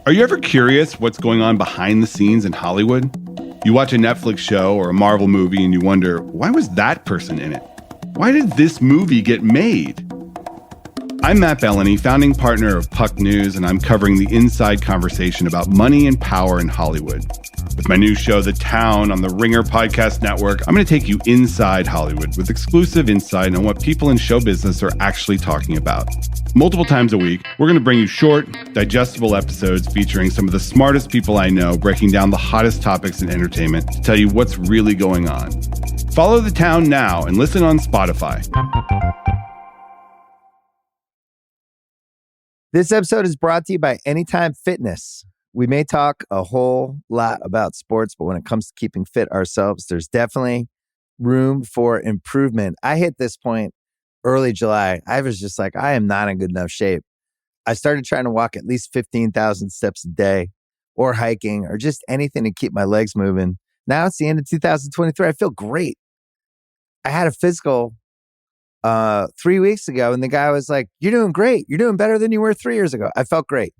Are you ever curious what's going on behind the scenes in Hollywood? You watch a Netflix show or a Marvel movie and you wonder, why was that person in it? Why did this movie get made? I'm Matt Bellany, founding partner of Puck News, and I'm covering the inside conversation about money and power in Hollywood. With my new show, The Town, on the Ringer Podcast Network, I'm going to take you inside Hollywood with exclusive insight on what people in show business are actually talking about. Multiple times a week, we're going to bring you short, digestible episodes featuring some of the smartest people I know, breaking down the hottest topics in entertainment to tell you what's really going on. Follow The Town now and listen on Spotify. This episode is brought to you by Anytime Fitness. We may talk a whole lot about sports, but when it comes to keeping fit ourselves, there's definitely room for improvement. I hit this point early July. I was just like, I am not in good enough shape. I started trying to walk at least 15,000 steps a day, or hiking, or just anything to keep my legs moving. Now it's the end of 2023. I feel great. I had a physical 3 weeks ago, and the guy was like, you're doing great. You're doing better than you were 3 years ago. I felt great.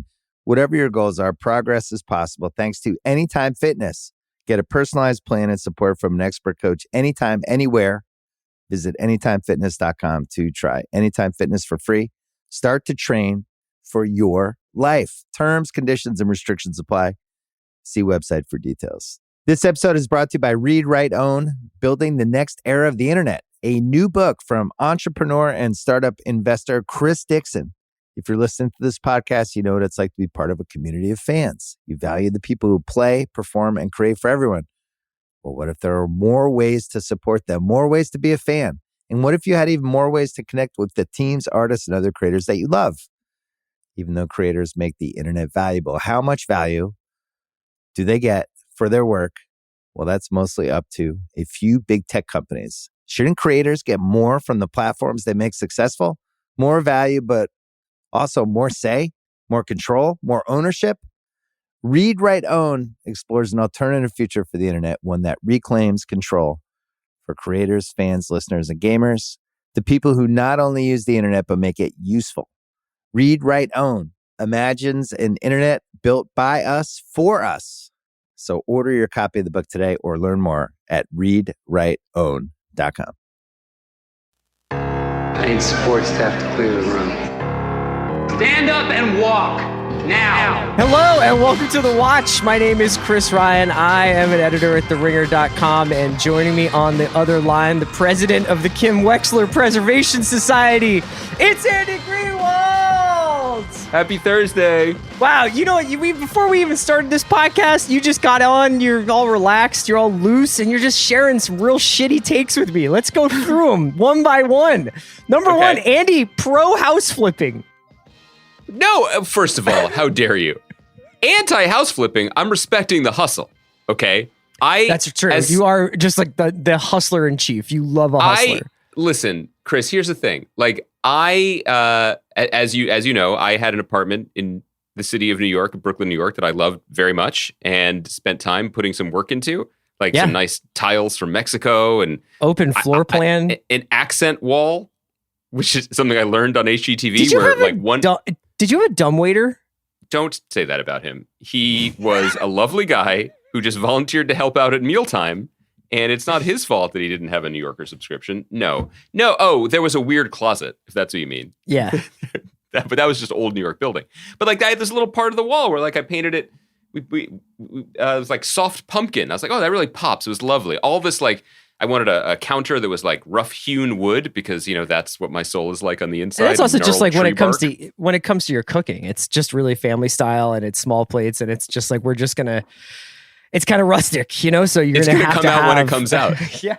Whatever your goals are, progress is possible thanks to Anytime Fitness. Get a personalized plan and support from an expert coach anytime, anywhere. Visit anytimefitness.com to try Anytime Fitness for free. Start to train for your life. Terms, conditions, and restrictions apply. See website for details. This episode is brought to you by Read, Write, Own, Building the Next Era of the Internet, a new book from entrepreneur and startup investor Chris Dixon. If you're listening to this podcast, you know what it's like to be part of a community of fans. You value the people who play, perform, and create for everyone. Well, what if there are more ways to support them, more ways to be a fan? And what if you had even more ways to connect with the teams, artists, and other creators that you love? Even though creators make the internet valuable, how much value do they get for their work? Well, that's mostly up to a few big tech companies. Shouldn't creators get more from the platforms they make successful? More value, but also more say, more control, more ownership? Read, Write, Own explores an alternative future for the internet, one that reclaims control for creators, fans, listeners, and gamers, the people who not only use the internet, but make it useful. Read, Write, Own imagines an internet built by us for us. So order your copy of the book today or learn more at readwriteown.com. I need supports to have to clear the room. Stand up and walk now. Hello and welcome to The Watch. My name is Chris Ryan. I am an editor at TheRinger.com, and joining me on the other line, the president of the Kim Wexler Preservation Society, it's Andy Greenwald. Happy Thursday. Wow, you know what? Before we even started this podcast, you just got on, you're all relaxed, you're all loose, and you're just sharing some real shitty takes with me. Let's go through them one by one. Number one, Andy, pro house flipping. No, first of all, how dare you? Anti-house flipping, I'm respecting the hustle, okay? That's true. You are just like the hustler in chief. You love a hustler. Listen, Chris, here's the thing. Like, as you know, I had an apartment in the city of New York, Brooklyn, New York, that I loved very much and spent time putting some work into, like some nice tiles from Mexico and open floor plan, an accent wall, which is something I learned on HGTV. Did you have a dumbwaiter? Don't say that about him. He was a lovely guy who just volunteered to help out at mealtime. And it's not his fault that he didn't have a New Yorker subscription. No. Oh, there was a weird closet, if that's what you mean. Yeah. But that was just old New York building. But like I had this little part of the wall where like I painted it. It was like soft pumpkin. I was like, oh, that really pops. It was lovely. All this like, I wanted a counter that was like rough hewn wood because, you know, that's what my soul is like on the inside. And that's also just like when it comes to your cooking, it's just really family style and it's small plates and it's just like, it's kind of rustic, you know, so you're going to have to come out when it comes out. Yeah.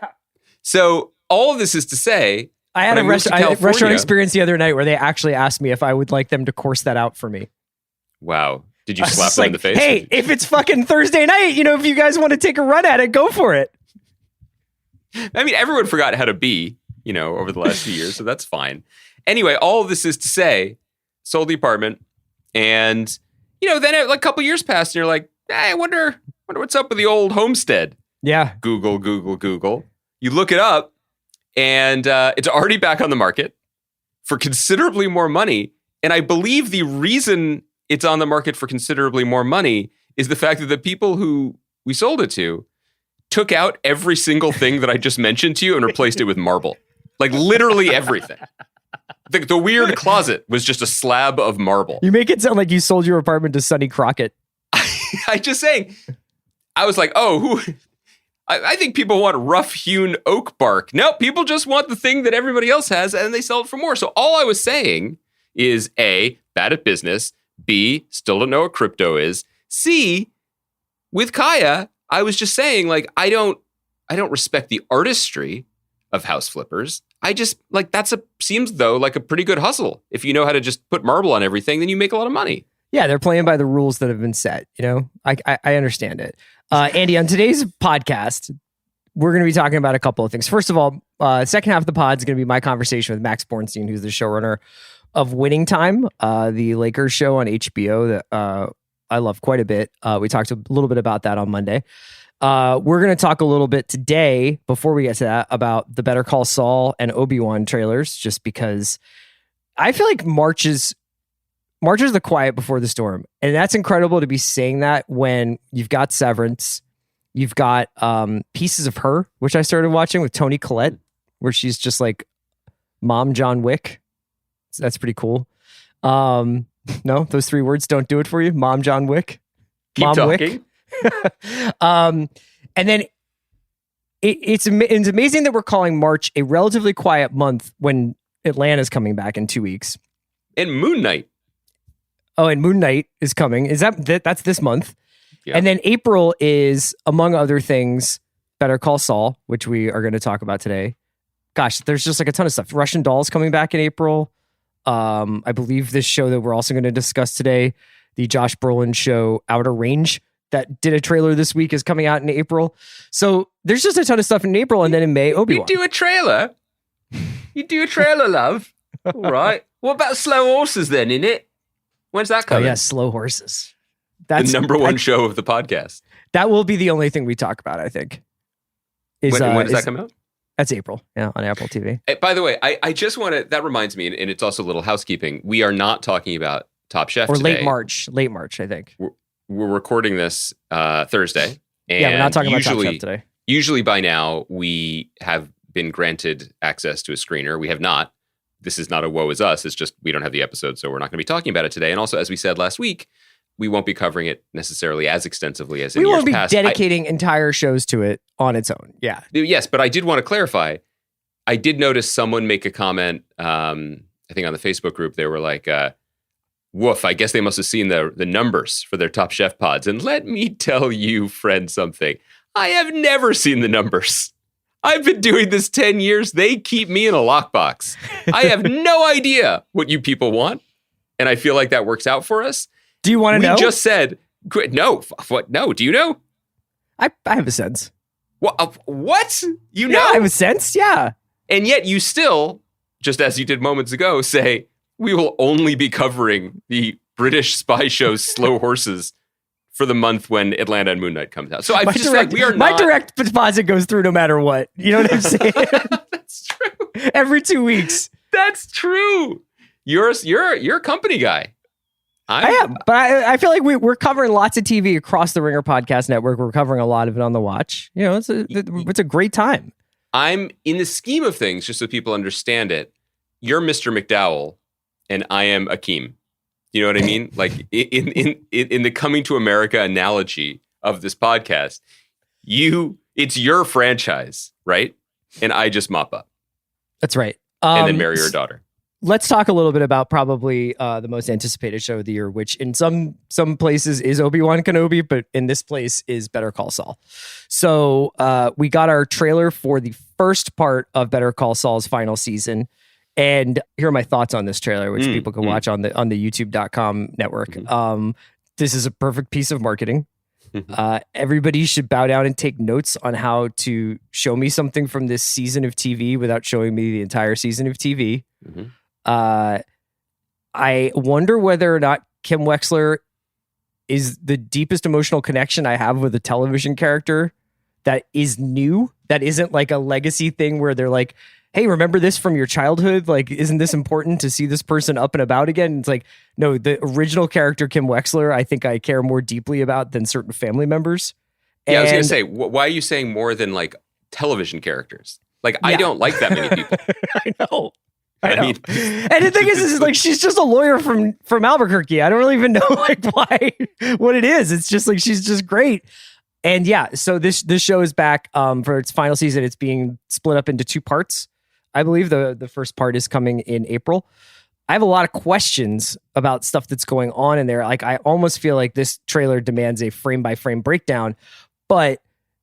So all of this is to say, I had a restaurant experience the other night where they actually asked me if I would like them to course that out for me. Wow. Did you slap them in the face? Hey, if it's fucking Thursday night, you know, if you guys want to take a run at it, go for it. I mean, everyone forgot how to be, you know, over the last few years, so that's fine. Anyway, all of this is to say, sold the apartment, and, you know, then like a couple years passed, and you're like, I wonder what's up with the old homestead. Yeah. Google. You look it up, and it's already back on the market for considerably more money, and I believe the reason it's on the market for considerably more money is the fact that the people who we sold it to took out every single thing that I just mentioned to you and replaced it with marble. Like literally everything. The weird closet was just a slab of marble. You make it sound like you sold your apartment to Sonny Crockett. I just saying, I was like, I think people want rough-hewn oak bark. No, people just want the thing that everybody else has and they sell it for more. So all I was saying is A, bad at business. B, still don't know what crypto is. C, with Kaya, I was just saying, like, I don't respect the artistry of house flippers. I just like seems though like a pretty good hustle. If you know how to just put marble on everything, then you make a lot of money. Yeah, they're playing by the rules that have been set. You know, I understand it. Andy, on today's podcast, we're going to be talking about a couple of things. First of all, second half of the pod is going to be my conversation with Max Borenstein, who's the showrunner of Winning Time, the Lakers show on HBO that I love quite a bit. We talked a little bit about that on Monday. We're going to talk a little bit today, before we get to that, about the Better Call Saul and Obi-Wan trailers, just because I feel like March is the quiet before the storm. And that's incredible to be saying that when you've got Severance, you've got Pieces of Her, which I started watching with Toni Collette, where she's just like Mom John Wick. So that's pretty cool. No, those three words don't do it for you. Mom John Wick. Keep Mom talking. Wick. And then it's amazing that we're calling March a relatively quiet month when Atlanta's coming back in 2 weeks. And Moon Knight. Oh, and Moon Knight is coming. Is that's this month? Yeah. And then April is, among other things, Better Call Saul, which we are going to talk about today. Gosh, there's just like a ton of stuff. Russian Doll's coming back in April. I believe this show that we're also going to discuss today, the Josh Brolin show Outer Range, that did a trailer this week, is coming out in April. So there's just a ton of stuff in April, and then in May, Obi-Wan. You do a trailer? You do a trailer, love? All right. What about Slow Horses then, innit? When's that Oh, coming? yeah, Slow Horses. The number one show of the podcast. That will be the only thing we talk about, I think. When does that come out? That's April, yeah, on Apple TV. Hey, by the way, I just want to, that reminds me, and it's also a little housekeeping. We are not talking about Top Chef Or today. late March, I think. We're recording this Thursday. And yeah, we're not talking about Top Chef today. Usually by now, we have been granted access to a screener. We have not. This is not a woe is us. It's just we don't have the episode, so we're not going to be talking about it today. And also, as we said last week, we won't be covering it necessarily as extensively as in years past. We won't be dedicating entire shows to it on its own. Yeah. Yes, but I did want to clarify. I did notice someone make a comment, I think on the Facebook group. They were like, woof, I guess they must have seen the numbers for their Top Chef pods. And let me tell you, friend, something. I have never seen the numbers. I've been doing this 10 years. They keep me in a lockbox. I have no idea what you people want. And I feel like that works out for us. Do you want to know? We just said, no. What? No. Do you know? I have a sense. What? You know? Yeah, I have a sense. Yeah. And yet you still, just as you did moments ago, say, we will only be covering the British spy show Slow Horses for the month when Atlanta and Moon Knight comes out. So I just feel like we are not... My direct deposit goes through no matter what. You know what I'm saying? That's true. Every 2 weeks. That's true. You're a company guy. I am, but I feel like we're covering lots of TV across the Ringer Podcast Network. We're covering a lot of it on The Watch. You know, it's a great time. I'm, in the scheme of things, just so people understand it, you're Mr. McDowell and I am Akeem. You know what I mean? Like in the Coming to America analogy of this podcast, it's your franchise, right? And I just mop up. That's right. And then marry your daughter. Let's talk a little bit about probably the most anticipated show of the year, which in some places is Obi-Wan Kenobi, but in this place is Better Call Saul. So we got our trailer for the first part of Better Call Saul's final season. And here are my thoughts on this trailer, which people can watch on the youtube.com network. This is a perfect piece of marketing. Everybody should bow down and take notes on how to show me something from this season of TV without showing me the entire season of TV. I wonder whether or not Kim Wexler is the deepest emotional connection I have with a television character that is new, that isn't like a legacy thing where they're like, hey, remember this from your childhood? Like, isn't this important to see this person up and about again? It's like, no, the original character, Kim Wexler, I think I care more deeply about than certain family members. Yeah, I was going to say, why are you saying more than like television characters? Like, I don't like that many people. I know. I mean, and the thing is like, she's just a lawyer from Albuquerque. I don't really even know like what it is. It's just like, she's just great. And yeah, so this show is back for its final season. It's being split up into 2 parts. I believe the first part is coming in April. I have a lot of questions about stuff that's going on in there. Like, I almost feel like this trailer demands a frame by frame breakdown, but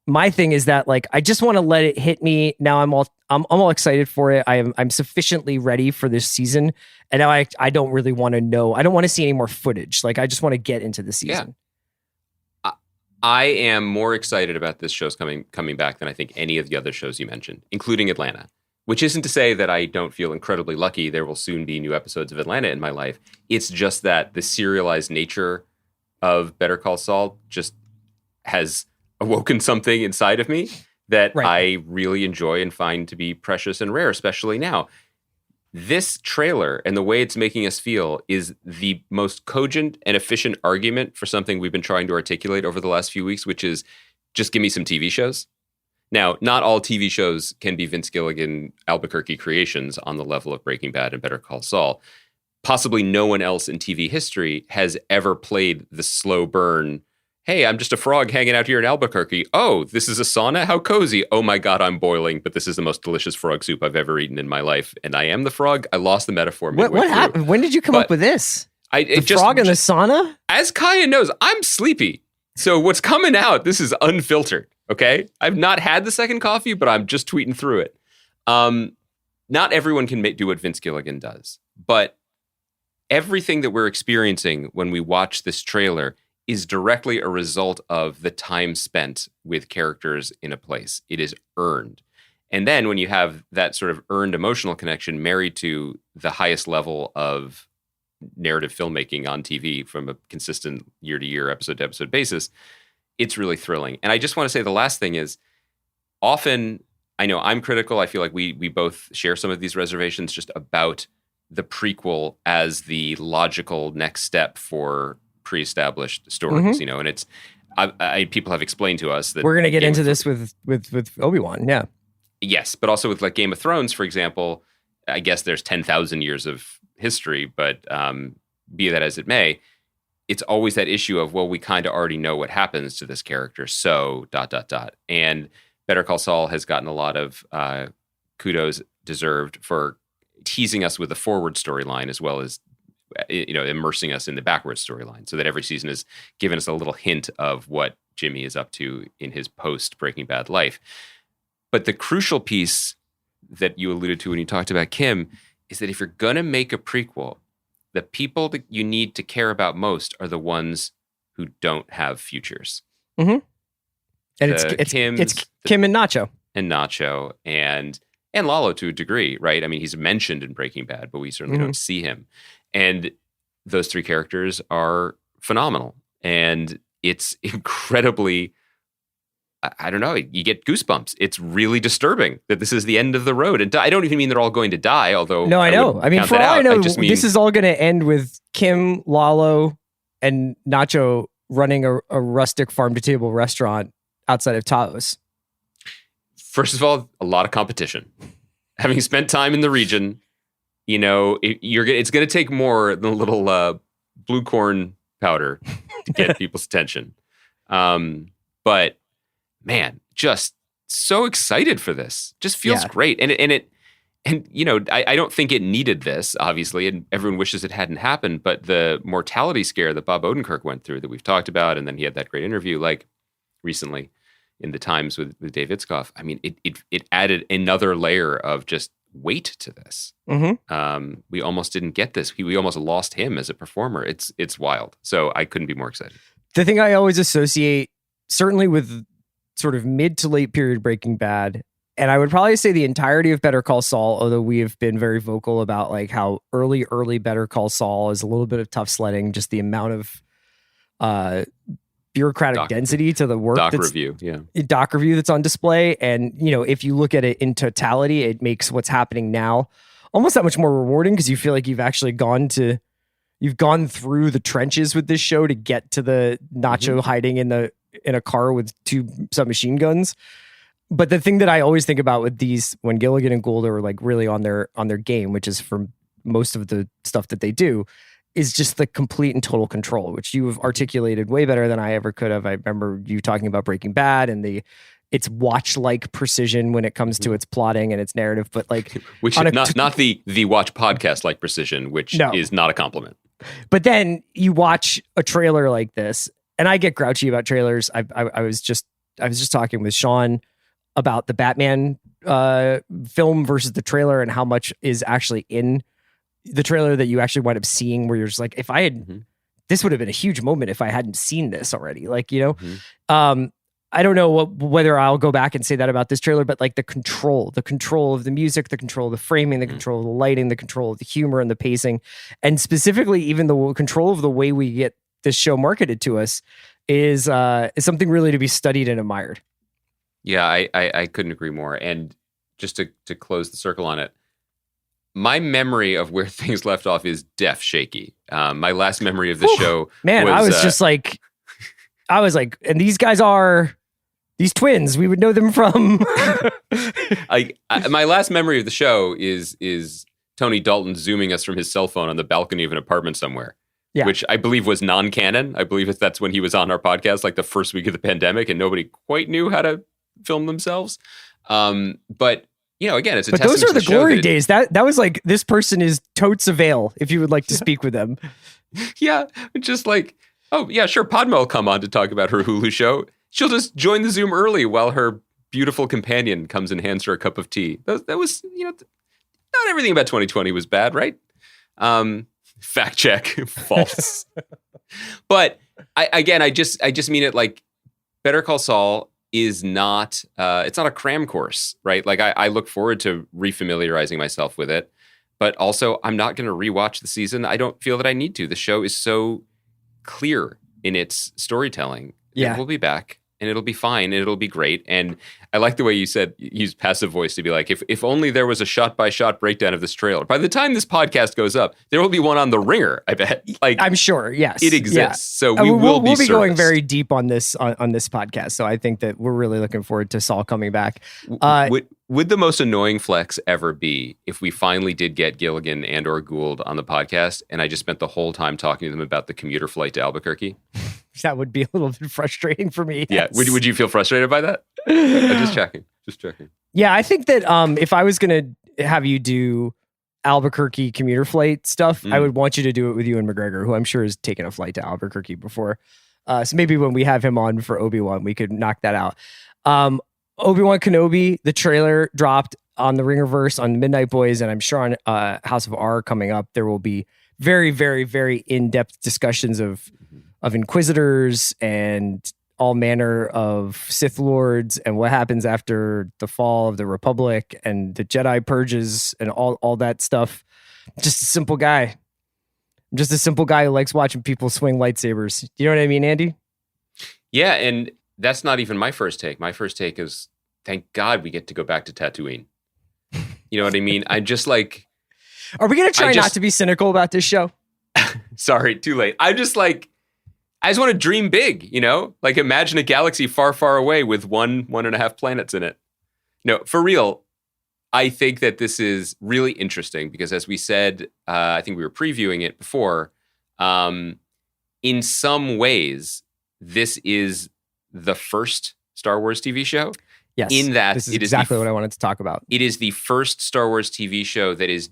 my thing is that like, I just want to let it hit me. Now I'm all excited for it. I'm sufficiently ready for this season. And now I don't really want to know. I don't want to see any more footage. Like, I just want to get into the season. Yeah. I am more excited about this show's coming back than I think any of the other shows you mentioned, including Atlanta, which isn't to say that I don't feel incredibly lucky. There will soon be new episodes of Atlanta in my life. It's just that the serialized nature of Better Call Saul just has awoken something inside of me that I really enjoy and find to be precious and rare, especially now. This trailer and the way it's making us feel is the most cogent and efficient argument for something we've been trying to articulate over the last few weeks, which is just give me some TV shows. Now, not all TV shows can be Vince Gilligan, Albuquerque creations on the level of Breaking Bad and Better Call Saul. Possibly no one else in TV history has ever played the slow burn. Hey, I'm just a frog hanging out here in Albuquerque. Oh, this is a sauna? How cozy. Oh my God, I'm boiling, but this is the most delicious frog soup I've ever eaten in my life. And I am the frog. I lost the metaphor. What happened? When did you come up with this? The frog in the sauna? As Kaya knows, I'm sleepy. So what's coming out, this is unfiltered, okay? I've not had the second coffee, but I'm just tweeting through it. Not everyone can do what Vince Gilligan does, but everything that we're experiencing when we watch this trailer is directly a result of the time spent with characters in a place. It is earned. And then when you have that sort of earned emotional connection married to the highest level of narrative filmmaking on TV from a consistent year-to-year, episode-to-episode basis, it's really thrilling. And I just want to say the last thing is, often, I know I'm critical. I feel like we both share some of these reservations just about the prequel as the logical next step for pre-established stories, you know, and it's people have explained to us that we're going to get into this with Obi-Wan, yeah, yes, but also with like Game of Thrones, for example. I guess there's 10,000 years of history, but be that as it may, it's always that issue of, well, we kind of already know what happens to this character, so ... And Better Call Saul has gotten a lot of kudos deserved for teasing us with a forward storyline as well as, you know, immersing us in the backwards storyline, so that every season has given us a little hint of what Jimmy is up to in his post Breaking Bad life. But the crucial piece that you alluded to when you talked about Kim is that if you're going to make a prequel, the people that you need to care about most are the ones who don't have futures. Mm-hmm. And it's Kim and Nacho. And Nacho and Lalo to a degree, right? I mean, he's mentioned in Breaking Bad, but we certainly don't see him. And those 3 characters are phenomenal. And it's incredibly, I don't know, you get goosebumps. It's really disturbing that this is the end of the road. And I don't even mean they're all going to die, although... No, I know. I mean, for all I know, this is all going to end with Kim, Lalo, and Nacho running a rustic farm-to-table restaurant outside of Taos. First of all, a lot of competition. Having spent time in the region, you know, it's going to take more than a little blue corn powder to get people's attention. But man, just so excited for this. Just feels great. And you know, I don't think it needed this, obviously, and everyone wishes it hadn't happened, but the mortality scare that Bob Odenkirk went through that we've talked about, and then he had that great interview like recently in the Times with Dave Itzkoff. I mean, it added another layer of just weight to this. Mm-hmm. We almost didn't get this. We almost lost him as a performer. It's wild. So I couldn't be more excited. The thing I always associate, certainly with sort of mid to late period Breaking Bad, and I would probably say the entirety of Better Call Saul, although we have been very vocal about like how early Better Call Saul is a little bit of tough sledding, just the amount of bureaucratic density to the work doc review that's on display. And, you know, if you look at it in totality, it makes what's happening now almost that much more rewarding because you feel like you've actually gone through the trenches with this show to get to the Nacho hiding in a car with 2 submachine guns. But the thing that I always think about with these, when Gilligan and Gould are like really on their game, which is for most of the stuff that they do, is just the complete and total control, which you have articulated way better than I ever could have. I remember you talking about Breaking Bad and its watch-like precision when it comes to its plotting and its narrative, but like which not the watch podcast like precision, which is not a compliment. But then you watch a trailer like this, and I get grouchy about trailers. I was just talking with Sean about the Batman film versus the trailer and how much is actually in the trailer that you actually wind up seeing, where you're just like, if I had, this would have been a huge moment if I hadn't seen this already. Like, you know, I don't know whether I'll go back and say that about this trailer, but like the control of the music, the control of the framing, the control of the lighting, the control of the humor and the pacing, and specifically even the control of the way we get this show marketed to us is something really to be studied and admired. Yeah, I couldn't agree more. And just to close the circle on it, my memory of where things left off is deaf shaky. My last memory of the show, I was like, and these guys are these twins. We would know them from. My last memory of the show is Tony Dalton zooming us from his cell phone on the balcony of an apartment somewhere. Yeah. Which I believe was non-canon. I believe that's when he was on our podcast, like the first week of the pandemic, and nobody quite knew how to film themselves. But you know, again, it's a testament those are to the glory days. That was like, this person is totes avail if you would like to speak with them. Yeah, just like, oh yeah, sure. Padma will come on to talk about her Hulu show. She'll just join the Zoom early while her beautiful companion comes and hands her a cup of tea. That was, you know, not everything about 2020 was bad, right? Fact check, false. But I just mean it like Better Call Saul is not, it's not a cram course, right? Like I look forward to refamiliarizing myself with it, but also I'm not going to rewatch the season. I don't feel that I need to. The show is so clear in its storytelling. Yeah. We'll be back and it'll be fine and it'll be great. And I like the way you said, use passive voice to be like, if only there was a shot-by-shot breakdown of this trailer. By the time this podcast goes up, there will be one on The Ringer, I bet. Like, I'm sure, yes. It exists. Yeah. So we'll be going very deep on this on this podcast. So I think that we're really looking forward to Saul coming back. Would the most annoying flex ever be if we finally did get Gilligan and or Gould on the podcast and I just spent the whole time talking to them about the commuter flight to Albuquerque? That would be a little bit frustrating for me. Yeah. Yes. Would you feel frustrated by that? Just checking. Yeah, I think that if I was going to have you do Albuquerque commuter flight stuff, I would want you to do it with Ewan McGregor, who I'm sure has taken a flight to Albuquerque before. So maybe when we have him on for Obi-Wan, we could knock that out. Obi-Wan Kenobi, the trailer dropped on the Ringerverse on Midnight Boys, and I'm sure on House of R coming up, there will be very, very, very in-depth discussions of Inquisitors and all manner of Sith Lords and what happens after the fall of the Republic and the Jedi purges and all that stuff. Just a simple guy. I'm just a simple guy who likes watching people swing lightsabers. You know what I mean, Andy? Yeah, and that's not even my first take. My first take is, thank God we get to go back to Tatooine. You know what I mean? I'm just like... Are we going to try not to be cynical about this show? Sorry, too late. I'm just like... I just want to dream big, you know? Like imagine a galaxy far, far away with 1.5 planets in it. No, for real, I think that this is really interesting because as we said, I think we were previewing it before, in some ways, this is the first Star Wars TV show. Yes, in that this is exactly what I wanted to talk about. It is the first Star Wars TV show that is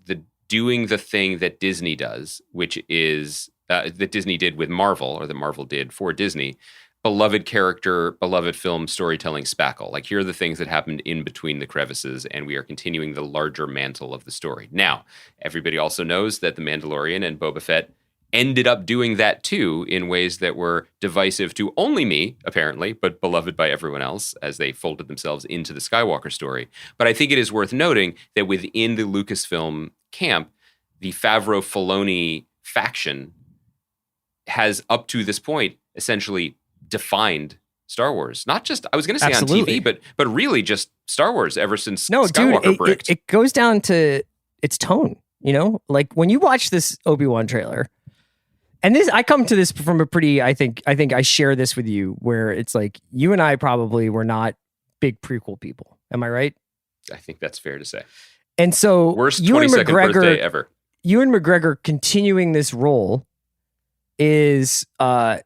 doing the thing that Disney does, which is... that Disney did with Marvel, or that Marvel did for Disney, beloved character, beloved film, storytelling spackle. Like here are the things that happened in between the crevices, and we are continuing the larger mantle of the story. Now, everybody also knows that The Mandalorian and Boba Fett ended up doing that too in ways that were divisive to only me, apparently, but beloved by everyone else as they folded themselves into the Skywalker story. But I think it is worth noting that within the Lucasfilm camp, the Favreau-Filoni faction has up to this point essentially defined Star Wars. Not just, I was going to say Absolutely. on TV, but really just Star Wars ever since No, Skywalker dude, bricked. it goes down to its tone, you know? Like when you watch this Obi-Wan trailer, and this, I come to this from a pretty, I think I share this with you, where it's like, you and I probably were not big prequel people. Am I right? I think that's fair to say. And so Worst Ewan 22nd birthday McGregor, ever. Ewan McGregor continuing this role is not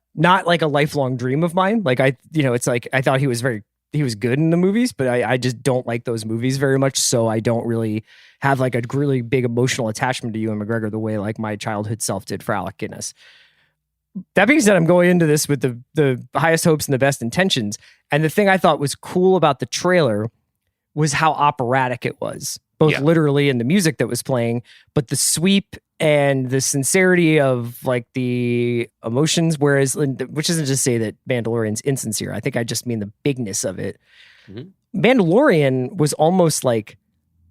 like a lifelong dream of mine. Like it's like I thought he was good in the movies, but I just don't like those movies very much. So I don't really have like a really big emotional attachment to Ewan McGregor the way like my childhood self did for Alec Guinness. That being said, I'm going into this with the highest hopes and the best intentions. And the thing I thought was cool about the trailer was how operatic it was, both literally in the music that was playing, but the sweep and the sincerity of like the emotions. Whereas, which isn't to say that Mandalorian's insincere. I think I just mean the bigness of it. Mm-hmm. Mandalorian was almost like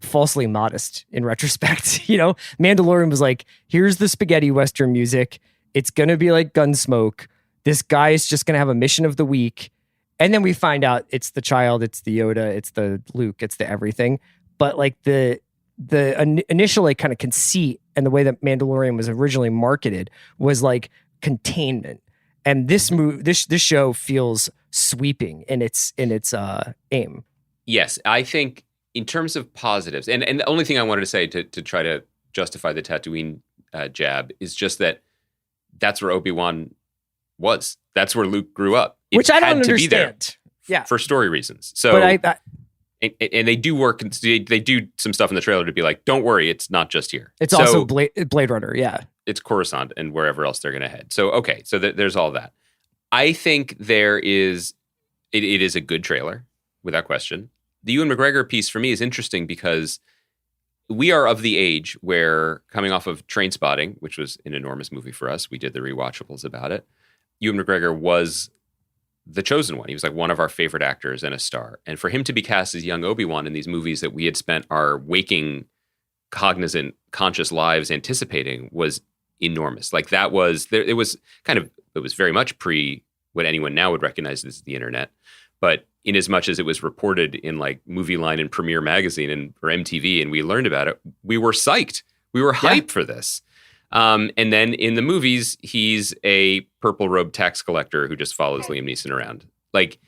falsely modest in retrospect. You know, Mandalorian was like, here's the spaghetti Western music. It's going to be like Gunsmoke. This guy is just going to have a mission of the week. And then we find out it's the child, it's the Yoda, it's the Luke, it's the everything. But like the initial like kind of conceit and the way that Mandalorian was originally marketed was like containment. And this show feels sweeping in its aim. Yes, I think in terms of positives, and the only thing I wanted to say to try to justify the Tatooine jab is just that that's where Obi-Wan was. That's where Luke grew up. Which I don't understand. Yeah, for story reasons. So, but and they do work. They do some stuff in the trailer to be like, "Don't worry, it's not just here." It's also Blade Runner. Yeah, it's Coruscant and wherever else they're going to head. So, okay, so there's all that. I think there is. It is a good trailer without question. The Ewan McGregor piece for me is interesting because we are of the age where, coming off of Trainspotting, which was an enormous movie for us, we did the rewatchables about it. Ewan McGregor was the chosen one. He was like one of our favorite actors and a star. And for him to be cast as young Obi-Wan in these movies that we had spent our waking, cognizant, conscious lives anticipating was enormous. Like that was, it was very much pre what anyone now would recognize as the internet. But in as much as it was reported in like Movie Line and Premiere Magazine or MTV and we learned about it, we were psyched. We were hyped for this. And then in the movies, he's a purple robe tax collector who just follows Liam Neeson around. Like,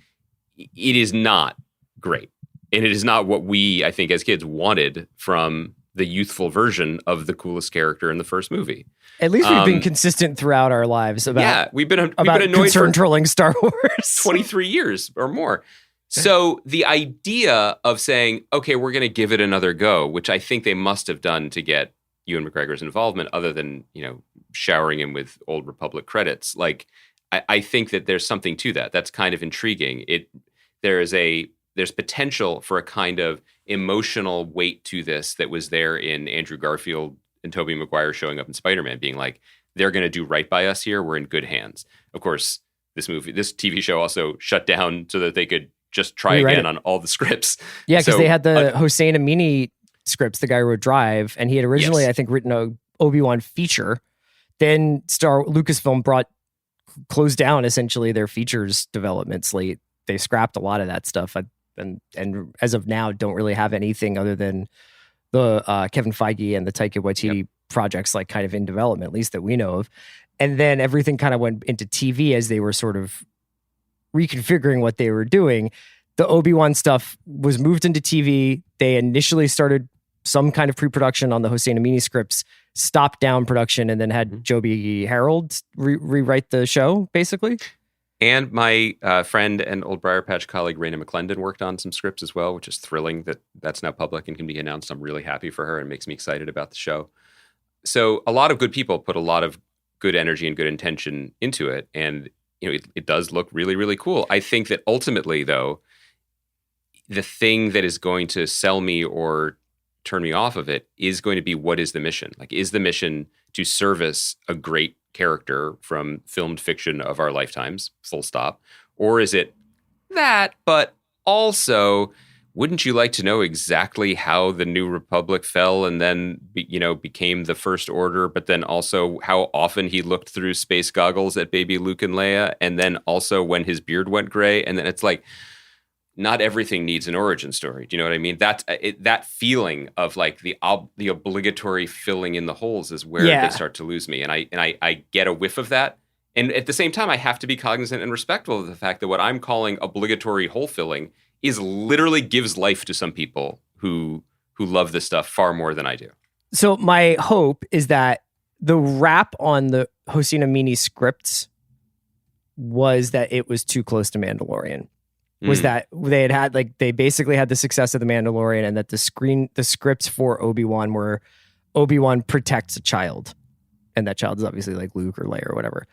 it is not great. And it is not what we, I think, as kids wanted from the youthful version of the coolest character in the first movie. At least we've been consistent throughout our lives about we've been annoyed concern trolling Star Wars 23 years or more. So the idea of saying, okay, we're going to give it another go, which I think they must have done to get Ewan McGregor's involvement, other than, showering him with Old Republic credits. Like, I think that there's something to that. That's kind of intriguing. There's potential for a kind of emotional weight to this that was there in Andrew Garfield and Tobey Maguire showing up in Spider-Man, being like, they're going to do right by us here. We're in good hands. Of course, this TV show also shut down so that they could just try again on all the scripts. Yeah, because they had the Hossein Amini scripts, the guy who wrote Drive, and he had originally, I think, written a Obi-Wan feature. Then Lucasfilm closed down essentially their features development slate. They scrapped a lot of that stuff, and as of now, don't really have anything other than the Kevin Feige and the Taika Waititi projects, like kind of in development, at least that we know of. And then everything kind of went into TV as they were sort of reconfiguring what they were doing. The Obi-Wan stuff was moved into TV. They initially started some kind of pre-production on the Hossein Amini scripts, stopped down production, and then had Joby Harold rewrite the show, basically. And my friend and old Briar Patch colleague, Raina McClendon, worked on some scripts as well, which is thrilling that that's now public and can be announced. I'm really happy for her and makes me excited about the show. So a lot of good people put a lot of good energy and good intention into it. And, it does look really, really cool. I think that ultimately, though, the thing that is going to sell me or turn me off of it is going to be, what is the mission? Like, is the mission to service a great character from filmed fiction of our lifetimes, full stop? Or is it that, but also wouldn't you like to know exactly how the New Republic fell and then, became the First Order, but then also how often he looked through space goggles at baby Luke and Leia, and then also when his beard went gray, and then it's like, not everything needs an origin story. Do you know what I mean? That feeling of like the obligatory filling in the holes is where they start to lose me, and I get a whiff of that. And at the same time, I have to be cognizant and respectful of the fact that what I'm calling obligatory hole filling is literally gives life to some people who love this stuff far more than I do. So my hope is that the wrap on the Hossein Amini scripts was that it was too close to Mandalorian. Was that they basically had the success of the Mandalorian, and that the scripts for Obi-Wan were Obi-Wan protects a child, and that child is obviously like Luke or Leia or whatever,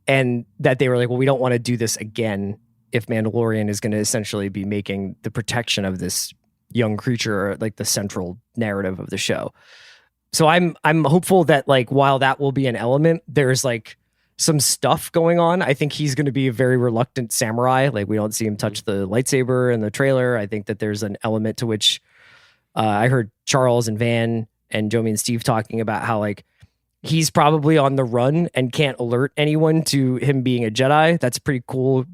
and that they were like, well, we don't want to do this again if Mandalorian is going to essentially be making the protection of this young creature like the central narrative of the show. So I'm hopeful that like while that will be an element, there's like some stuff going on. I think he's going to be a very reluctant samurai. Like we don't see him touch the lightsaber in the trailer. I think that there's an element to which I heard Charles and Van and Jomi and Steve talking about how like he's probably on the run and can't alert anyone to him being a Jedi. That's a pretty cool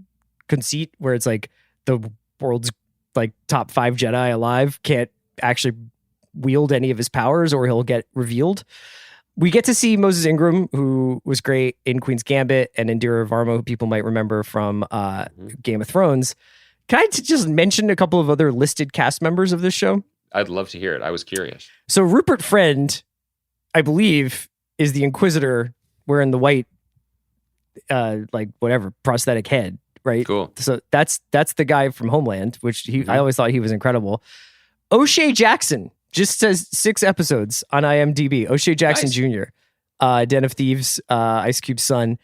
conceit where it's like the world's like top 5 Jedi alive can't actually wield any of his powers or he'll get revealed. We get to see Moses Ingram, who was great in Queen's Gambit, and Indira Varma, who people might remember from Game of Thrones. Can I just mention a couple of other listed cast members of this show? I'd love to hear it. I was curious. So Rupert Friend, I believe, is the Inquisitor wearing the white, prosthetic head, right? Cool. So that's the guy from Homeland, which I always thought he was incredible. O'Shea Jackson just says 6 episodes on IMDb. O'Shea Jackson Jr., Den of Thieves, Ice Cube's son.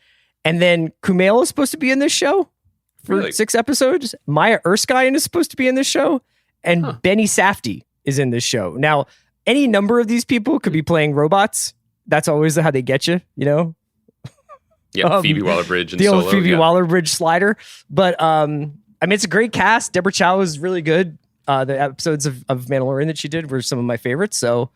And then Kumail is supposed to be in this show for 6 episodes. Maya Erskine is supposed to be in this show. And Benny Safdie is in this show. Now, any number of these people could be playing robots. That's always how they get you, you know? Yeah, Phoebe Waller-Bridge and the Solo. Old Phoebe Waller-Bridge slider. But, I mean, it's a great cast. Deborah Chow is really good. The episodes of Mandalorian that she did were some of my favorites. So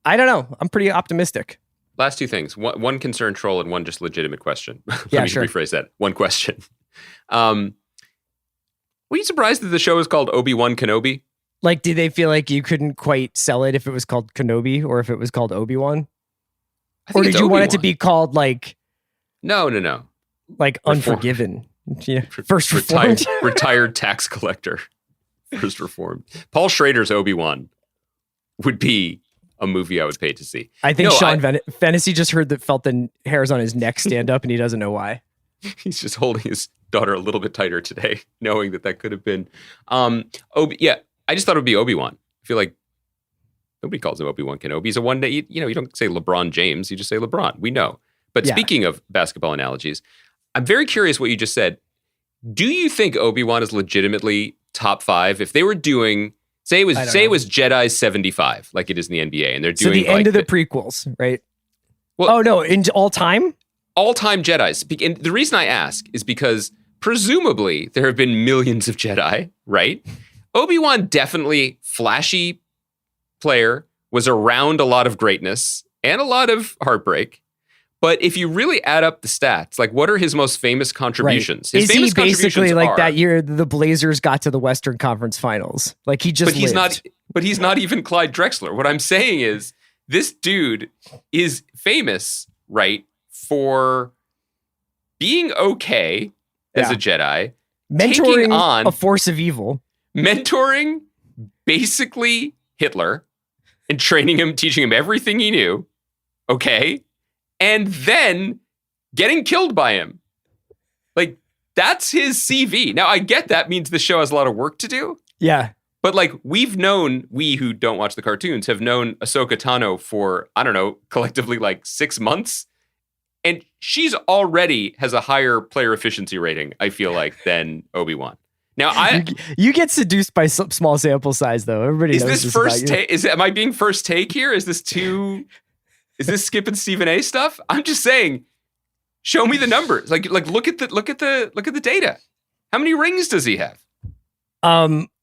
I don't know. I'm pretty optimistic. Last 2 things. One concerned troll and one just legitimate question. Let me sure. rephrase that. One question. Were you surprised that the show is called Obi-Wan Kenobi? Like, did they feel like you couldn't quite sell it if it was called Kenobi or if it was called Obi-Wan? Or did you want it to be called like... No. Like Unforgiven. Yeah. First Reformed. Retired tax collector. First Reformed. Paul Schrader's Obi-Wan would be a movie I would pay to see. I think Sean Fennessy just felt the hairs on his neck stand up and he doesn't know why. He's just holding his daughter a little bit tighter today, knowing that could have been. I just thought it would be Obi-Wan. I feel like nobody calls him Obi-Wan Kenobi. He's a one day, you don't say LeBron James, you just say LeBron. We know. But speaking of basketball analogies, I'm very curious what you just said. Do you think Obi-Wan is legitimately top 5? If they were doing, say it was Jedi 75, like it is in the NBA, and they're doing the end of the prequels, right? Well, in all time? All-time Jedis. And the reason I ask is because presumably there have been millions of Jedi, right? Obi-Wan definitely flashy player, was around a lot of greatness and a lot of heartbreak. But if you really add up the stats, like what are his most famous contributions? Right. His is famous he basically like are, that year the Blazers got to the Western Conference Finals? Like he just But he's not even Clyde Drexler. What I'm saying is this dude is famous, right, for being okay as a Jedi, mentoring on a force of evil, mentoring basically Hitler and training him, teaching him everything he knew, okay? And then getting killed by him. Like, that's his CV. Now, I get that means the show has a lot of work to do. Yeah. But, like, we who don't watch the cartoons, have known Ahsoka Tano for, I don't know, collectively, like 6 months. And she's already has a higher player efficiency rating, I feel like, than Obi-Wan. Now, you get seduced by small sample size, though. Everybody knows this first take. Am I being first take here? Is this Skip and Stephen A stuff? I'm just saying, show me the numbers. Like look at the data. How many rings does he have?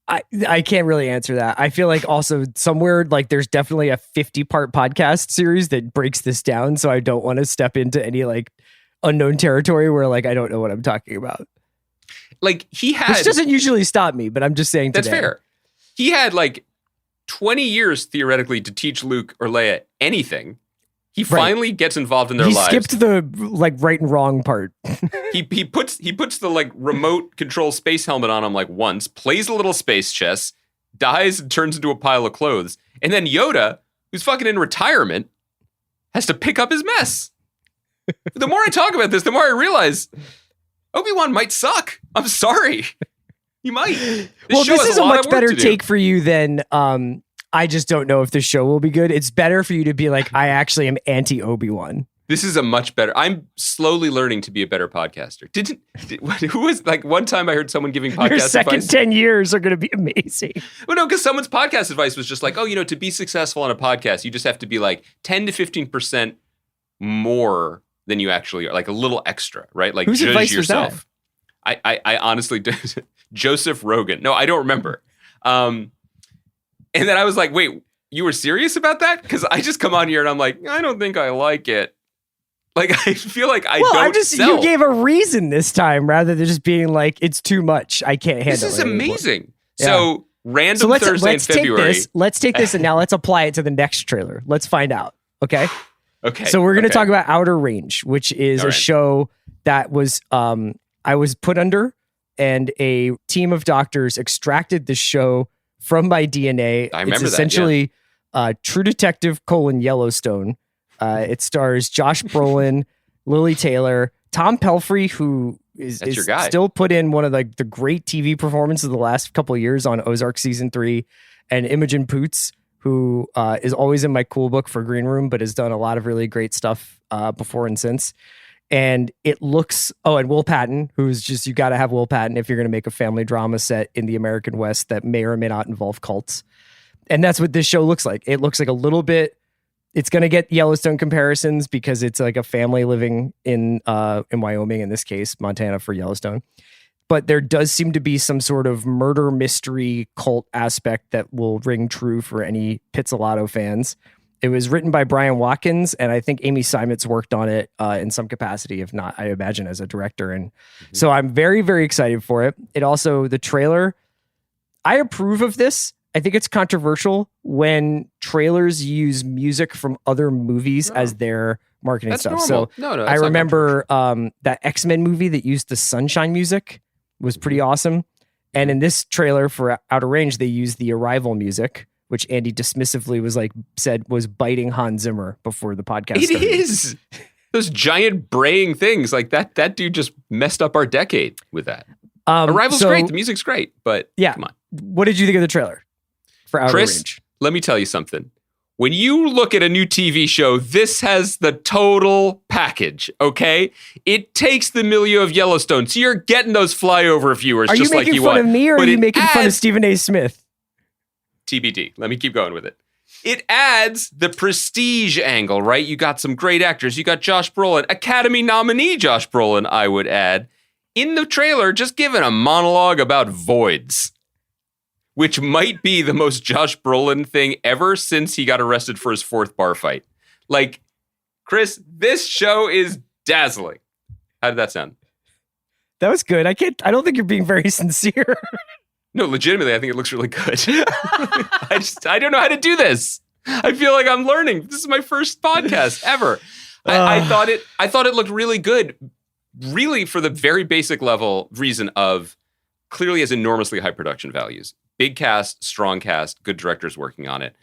I can't really answer that. I feel like also somewhere like there's definitely a 50-part podcast series that breaks this down. So I don't want to step into any like unknown territory where like I don't know what I'm talking about. Like he had, which doesn't usually stop me, but I'm just saying that's today. fair. He had like 20 years theoretically to teach Luke or Leia anything. He finally gets involved in their lives. He skipped the like right and wrong part. he puts the like remote control space helmet on him like once, plays a little space chess, dies and turns into a pile of clothes. And then Yoda, who's fucking in retirement, has to pick up his mess. The more I talk about this, the more I realize Obi-Wan might suck. I'm sorry. He might. This is a much better take for you than I just don't know if the show will be good. It's better for you to be like, I actually am anti Obi-Wan. This is a much better. I'm slowly learning to be a better podcaster. Who was like one time I heard someone giving podcast Your second advice. 10 years are going to be amazing. Well, no, because someone's podcast advice was just like, oh, to be successful on a podcast, you just have to be like 10 to 15% more than you actually are, like a little extra, right? Like whose judge advice yourself. Was that? I honestly did. Joseph Rogan. No, I don't remember. And then I was like, wait, you were serious about that? Because I just come on here and I'm like, I don't think I like it. Like, I feel like you gave a reason this time rather than just being like, it's too much. I can't handle it. This is amazing. Yeah. So random Thursday in February. Let's take this and now let's apply it to the next trailer. Let's find out. Okay. Okay. So we're going to talk about Outer Range, which is a show that was, I was put under, and a team of doctors extracted this show from my DNA. I remember it's essentially True Detective : Yellowstone. It stars Josh Brolin, Lily Taylor, Tom Pelphrey, who is still put in one of the great TV performances of the last couple of years on Ozark season 3, and Imogen Poots, who is always in my cool book for Green Room, but has done a lot of really great stuff before and since. And it looks, and Will Patton, who's just, you got to have Will Patton if you're going to make a family drama set in the American West that may or may not involve cults. And that's what this show looks like. It looks like a little bit, it's going to get Yellowstone comparisons because it's like a family living in Wyoming, in this case, Montana for Yellowstone. But there does seem to be some sort of murder mystery cult aspect that will ring true for any Pizzolatto fans. It was written by Brian Watkins, and I think Amy Seimetz worked on it in some capacity, if not, I imagine, as a director. And so I'm very, very excited for it. It also, the trailer, I approve of this. I think it's controversial when trailers use music from other movies as their marketing That's stuff. normal. So no, I remember that X-Men movie that used the Sunshine music was pretty awesome. And in this trailer for Outer Range, they used the Arrival music, which Andy dismissively said was biting Hans Zimmer before the podcast started. It is. Those giant braying things, like that dude just messed up our decade with that. Arrival's great. The music's great, but come on. What did you think of the trailer for Outer Chris, Range? Let me tell you something. When you look at a new TV show, this has the total package, okay? It takes the milieu of Yellowstone, so you're getting those flyover viewers just like you want. Are you making fun of me, or are you making fun of Stephen A. Smith? TBD. Let me keep going with it. It adds the prestige angle, right? You got some great actors. You got Josh Brolin, Academy nominee Josh Brolin, I would add, in the trailer, just giving a monologue about voids, which might be the most Josh Brolin thing ever since he got arrested for his 4th bar fight. Like, Chris, this show is dazzling. How did that sound? That was good. I don't think you're being very sincere. No, legitimately, I think it looks really good. I don't know how to do this. I feel like I'm learning. This is my first podcast ever. I thought it looked really good, really for the very basic level reason of clearly has enormously high production values. Big cast, strong cast, good directors working on it.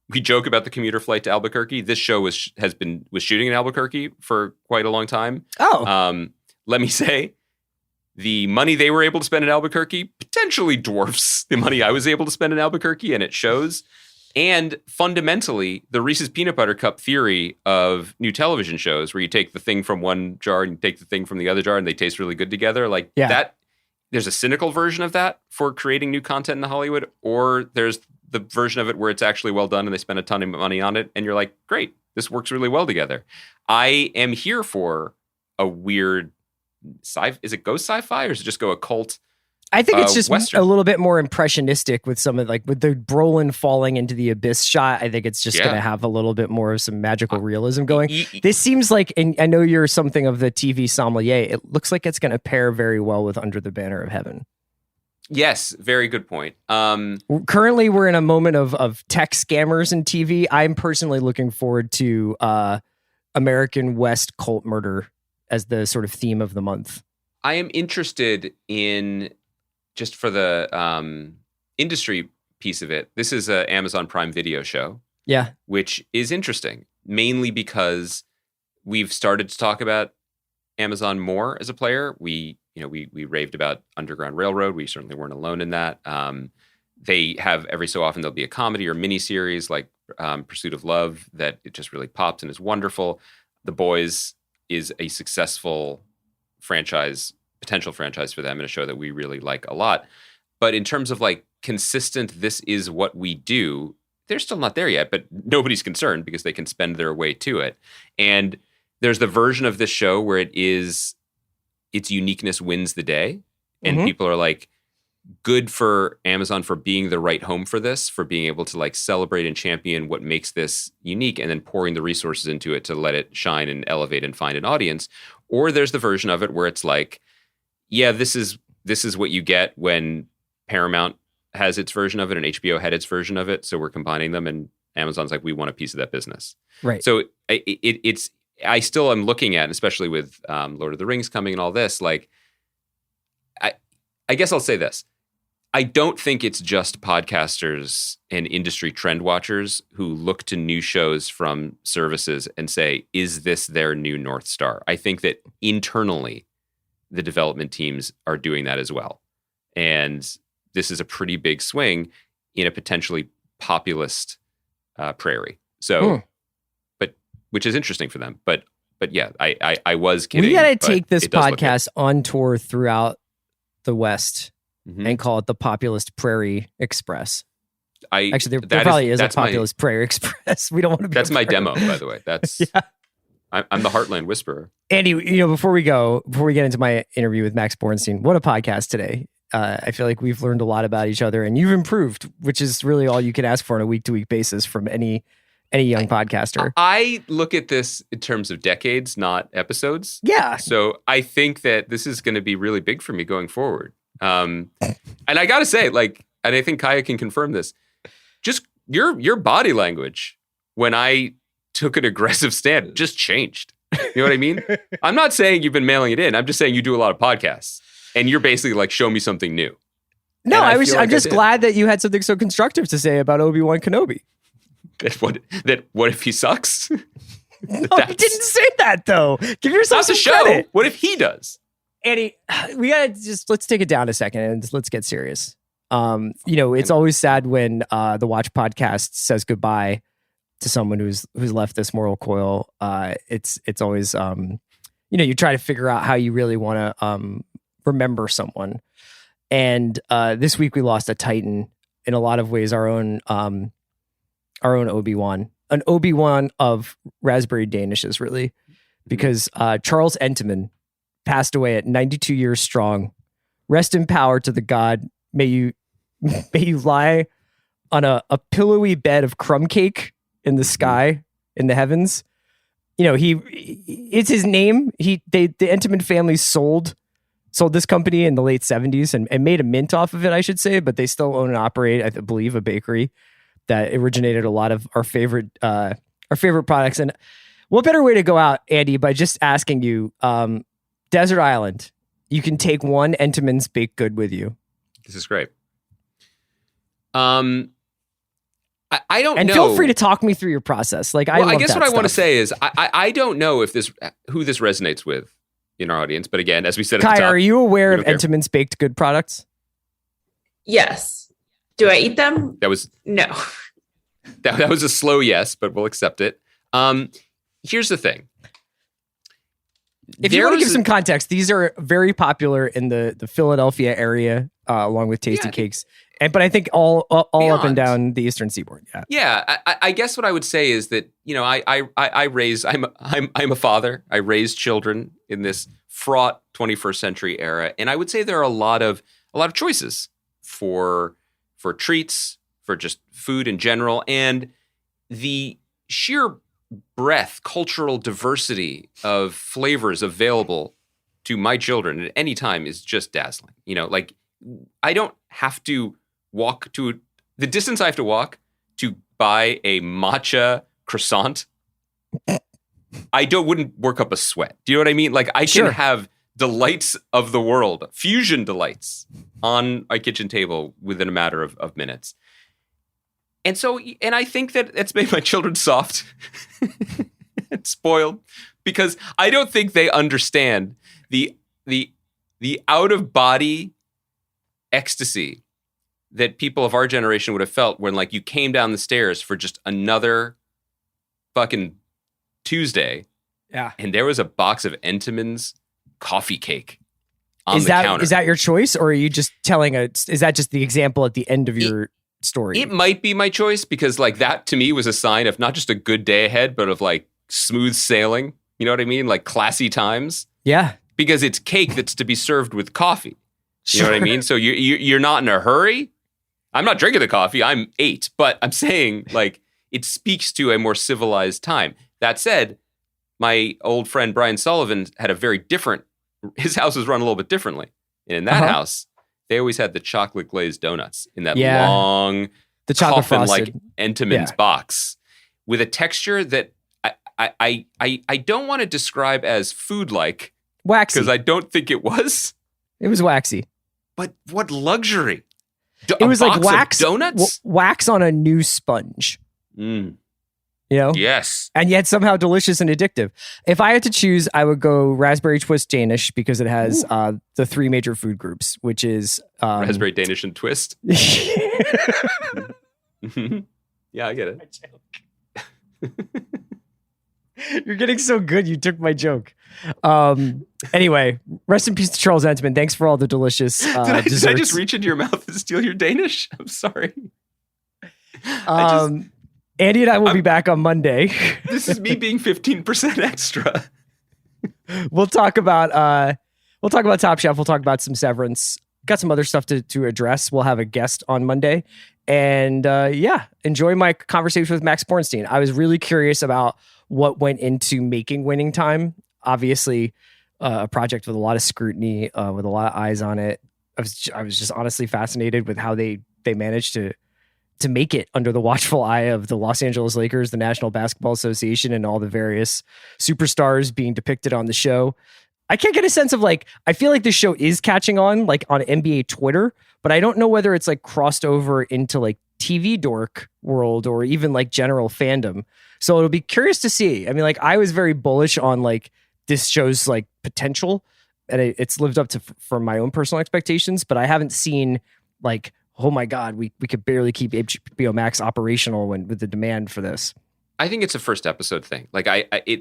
We joke about the commuter flight to Albuquerque. This show was shooting in Albuquerque for quite a long time. Let me say, the money they were able to spend in Albuquerque potentially dwarfs the money I was able to spend in Albuquerque, and it shows. And fundamentally, the Reese's Peanut Butter Cup theory of new television shows, where you take the thing from one jar and you take the thing from the other jar and they taste really good together, that. There's a cynical version of that for creating new content in Hollywood, or there's the version of it where it's actually well done and they spend a ton of money on it, and you're like, great, this works really well together. I am here for a weird is it ghost sci-fi, or is it just go occult? I think it's just Western. a little bit more impressionistic with some of with the Brolin falling into the abyss shot. I think it's just going to have a little bit more of some magical realism going. This seems like, and I know you're something of the TV sommelier, it looks like it's going to pair very well with Under the Banner of Heaven. Yes, very good point. Currently, we're in a moment of tech scammers in TV. I'm personally looking forward to American West cult murder as the sort of theme of the month. I am interested in, just for the industry piece of it, this is an Amazon Prime Video show. Yeah. Which is interesting, mainly because we've started to talk about Amazon more as a player. We raved about Underground Railroad. We certainly weren't alone in that. They have, every so often, there'll be a comedy or miniseries like Pursuit of Love that it just really popped and is wonderful. The Boys is a successful potential franchise for them, and a show that we really like a lot. But in terms of consistent, this is what we do, they're still not there yet, but nobody's concerned because they can spend their way to it. And there's the version of this show where its uniqueness wins the day. And people are good for Amazon for being the right home for this, for being able to celebrate and champion what makes this unique, and then pouring the resources into it to let it shine and elevate and find an audience. Or there's the version of it where it's this is what you get when Paramount has its version of it and HBO had its version of it. So we're combining them, and Amazon's we want a piece of that business. Right. So I still am looking at, especially with Lord of the Rings coming and all this, I guess I'll say this. I don't think it's just podcasters and industry trend watchers who look to new shows from services and say, is this their new North Star? I think that internally, the development teams are doing that as well. And this is a pretty big swing in a potentially populist prairie. So, which is interesting for them. But yeah, I was kidding. We got to take this podcast on tour throughout the West. And call it the Populist Prairie Express. Actually, there probably is a Populist Prairie Express. We don't want to be. That's my demo, by the way. That's I'm the Heartland Whisperer. Andy, before we get into my interview with Max Borenstein, what a podcast today. I feel like we've learned a lot about each other, and you've improved, which is really all you can ask for on a week-to-week basis from any young podcaster. I look at this in terms of decades, not episodes. Yeah. So I think that this is going to be really big for me going forward. And I gotta say, and I think Kaya can confirm this, just your body language when I took an aggressive stand just changed. You know what I mean? I'm not saying you've been mailing it in. I'm just saying you do a lot of podcasts and you're basically show me something new. No, I'm just glad that you had something so constructive to say about Obi-Wan Kenobi. What if he sucks? No, he didn't say that though. Give yourself some show. Credit. What if he does? Andy, we gotta let's take it down a second and let's get serious. It's always sad when the Watch podcast says goodbye to someone who's left this moral coil. It's always you try to figure out how you really want to remember someone. And this week we lost a titan, in a lot of ways our own Obi-Wan, an Obi-Wan of Raspberry Danishes, really, because Charles Entenmann passed away at 92 years strong. Rest in power to the god. May you lie on a pillowy bed of crumb cake in the sky, in the heavens. It's his name. The Entenmann family sold this company in the late 70s and made a mint off of it, I should say, but they still own and operate, I believe, a bakery that originated a lot of our favorite products. And what better way to go out, Andy, by just asking you, Desert Island, you can take one Entenmann's baked good with you. This is great. I don't know. And feel free to talk me through your process. I guess what I want to say is I don't know if who this resonates with in our audience. But again, as we said at the top, are you aware of Entenmann's baked good products? Yes. Do I eat them? No. That was a slow yes, but we'll accept it. Here's the thing. If you want to give some context, these are very popular in the Philadelphia area, along with Tasty Cakes, but I think all up and down the Eastern Seaboard. Yeah. I guess what I would say is that I'm a father. I raise children in this fraught 21st century era, and I would say there are a lot of a lot of choices for treats, for just food in general, and the sheer breadth, cultural diversity of flavors available to my children at any time is just dazzling. You know, like I don't have to walk to the distance I have to walk to buy a matcha croissant. I wouldn't work up a sweat. Do you know what I mean? Like I can have delights of the world, fusion delights on my kitchen table within a matter of minutes. And so, and I think that it's made my children soft and spoiled because I don't think they understand the out of body ecstasy that people of our generation would have felt when like you came down the stairs for just another fucking Tuesday. Yeah. And there was a box of Entenmann's coffee cake on the counter. Is that your choice, or are you just telling is that just the example at the end of your story? It might be my choice because like that to me was a sign of not just a good day ahead, but of like smooth sailing. You know what I mean? Like classy times. Yeah. Because it's cake that's to be served with coffee. You know what I mean? So you're not in a hurry. I'm not drinking the coffee. I'm 8, but I'm saying like it speaks to a more civilized time. That said, my old friend Brian Sullivan had a very different, his house was run a little bit differently. And in that house, they always had the chocolate glazed donuts in that long, the chocolate coffin-like frosted Entenmann's box with a texture that I don't want to describe as food-like. Waxy. Because I don't think it was. It was waxy. But what luxury. It was like wax donuts? Wax on a new sponge. Mm. You know? Yes. And yet somehow delicious and addictive. If I had to choose, I would go Raspberry Twist Danish because it has the 3 major food groups, which is... Raspberry Danish and Twist? Yeah, I get it. You're getting so good, you took my joke. Anyway, rest in peace to Charles Entenmann. Thanks for all the delicious desserts. Did I just reach into your mouth and steal your Danish? I'm sorry. Andy and I will be back on Monday. This is me being 15% extra. We'll talk about Top Chef. We'll talk about some Severance. Got some other stuff to address. We'll have a guest on Monday. And enjoy my conversation with Max Borenstein. I was really curious about what went into making Winning Time. Obviously, a project with a lot of scrutiny, with a lot of eyes on it. I was just honestly fascinated with how they managed to make it under the watchful eye of the Los Angeles Lakers, the National Basketball Association, and all the various superstars being depicted on the show. I can't get a sense of like, I feel like this show is catching on like on NBA Twitter, but I don't know whether it's like crossed over into like TV dork world or even like general fandom. So it'll be curious to see. I mean, like I was very bullish on like this show's like potential, and it's lived up to for my own personal expectations, but I haven't seen like, oh my God, we could barely keep HBO Max operational with the demand for this. I think it's a first episode thing. Like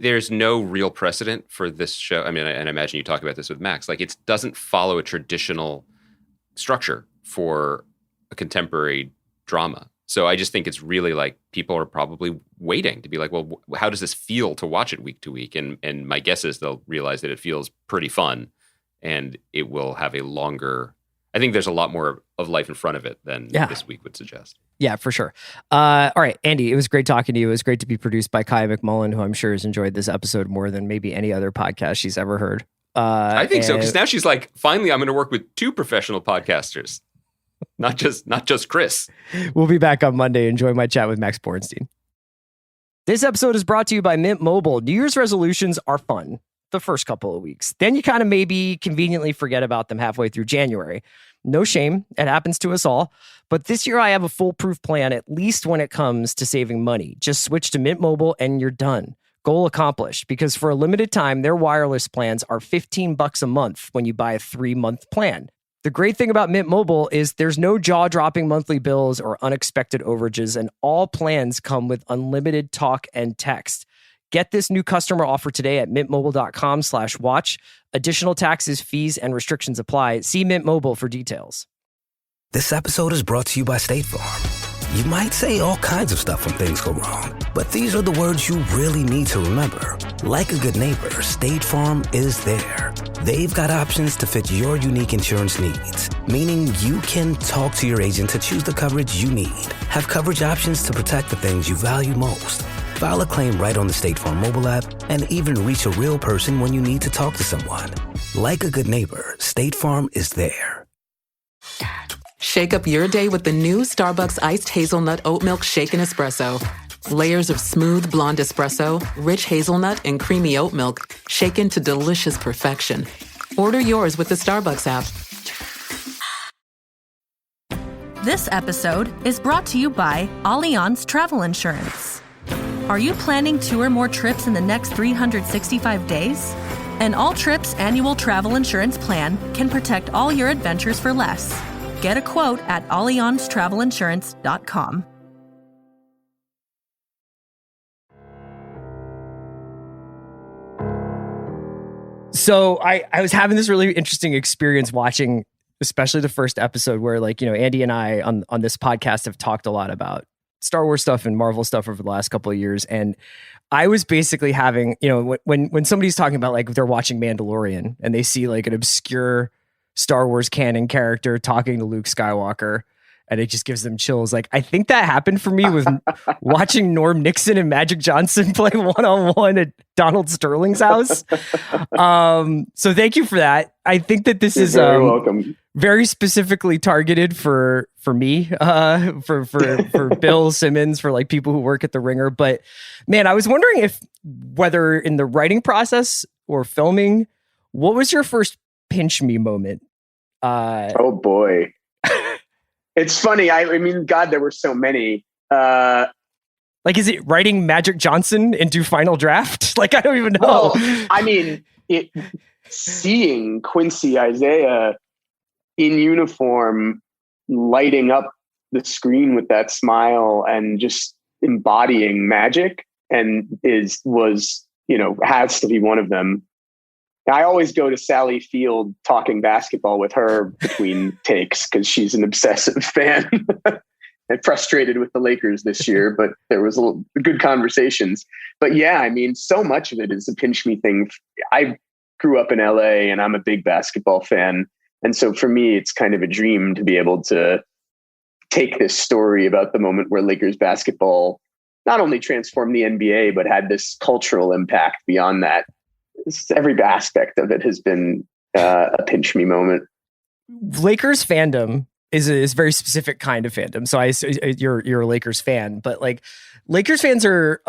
there's no real precedent for this show. I mean, and I imagine you talk about this with Max. Like it doesn't follow a traditional structure for a contemporary drama. So I just think it's really like people are probably waiting to be like, well, how does this feel to watch it week to week? And my guess is they'll realize that it feels pretty fun and it will have a longer, I think there's a lot more of life in front of it than this week would suggest. Yeah, for sure. All right, Andy, it was great talking to you. It was great to be produced by Kaya McMullen, who I'm sure has enjoyed this episode more than maybe any other podcast she's ever heard. I think so, because now she's like, finally, I'm going to work with 2 professional podcasters, not just Chris. We'll be back on Monday. Enjoy my chat with Max Borenstein. This episode is brought to you by Mint Mobile. New Year's resolutions are fun the first couple of weeks. Then you kind of maybe conveniently forget about them halfway through January. No shame. It happens to us all. But this year I have a foolproof plan, at least when it comes to saving money. Just switch to Mint Mobile and you're done. Goal accomplished, because for a limited time, their wireless plans are $15 a month when you buy a 3-month plan. The great thing about Mint Mobile is there's no jaw-dropping monthly bills or unexpected overages, and all plans come with unlimited talk and text. Get this new customer offer today at mintmobile.com/watch. Additional taxes, fees, and restrictions apply. See Mint Mobile for details. This episode is brought to you by State Farm. You might say all kinds of stuff when things go wrong, but these are the words you really need to remember. Like a good neighbor, State Farm is there. They've got options to fit your unique insurance needs, meaning you can talk to your agent to choose the coverage you need. Have coverage options to protect the things you value most. File a claim right on the State Farm mobile app and even reach a real person when you need to talk to someone. Like a good neighbor, State Farm is there. Shake up your day with the new Starbucks Iced Hazelnut Oat Milk Shaken Espresso. Layers of smooth blonde espresso, rich hazelnut, and creamy oat milk shaken to delicious perfection. Order yours with the Starbucks app. This episode is brought to you by Allianz Travel Insurance. Are you planning 2 or more trips in the next 365 days? An all trips annual travel insurance plan can protect all your adventures for less. Get a quote at allianztravelinsurance.com. So I was having this really interesting experience watching, especially the first episode where, like, you know, Andy and I on this podcast have talked a lot about Star Wars stuff and Marvel stuff over the last couple of years. And I was basically having, you know, when somebody's talking about, like, they're watching Mandalorian and they see like an obscure Star Wars canon character talking to Luke Skywalker, and it just gives them chills. Like, I think that happened for me with watching Norm Nixon and Magic Johnson play one-on-one at Donald Sterling's house. So thank you for that. I think that this is very welcome. Very specifically targeted for me, for Bill Simmons, for like people who work at the Ringer. But man, I was wondering if whether in the writing process or filming, what was your first pinch me moment? Oh boy. It's funny. I mean, God, there were so many. Like, is it writing Magic Johnson into Final Draft? Like, I don't even know. Well, I mean, seeing Quincy Isaiah in uniform, lighting up the screen with that smile and just embodying magic, and was, you know, has to be one of them. I always go to Sally Field talking basketball with her between takes because she's an obsessive fan and frustrated with the Lakers this year, but there was good conversations. But yeah, I mean, so much of it is a pinch me thing. I grew up in LA and I'm a big basketball fan. And so for me, it's kind of a dream to be able to take this story about the moment where Lakers basketball not only transformed the NBA, but had this cultural impact beyond that. Every aspect of it has been a pinch me moment. Lakers fandom is a very specific kind of fandom. So you're a Lakers fan, but like Lakers fans are,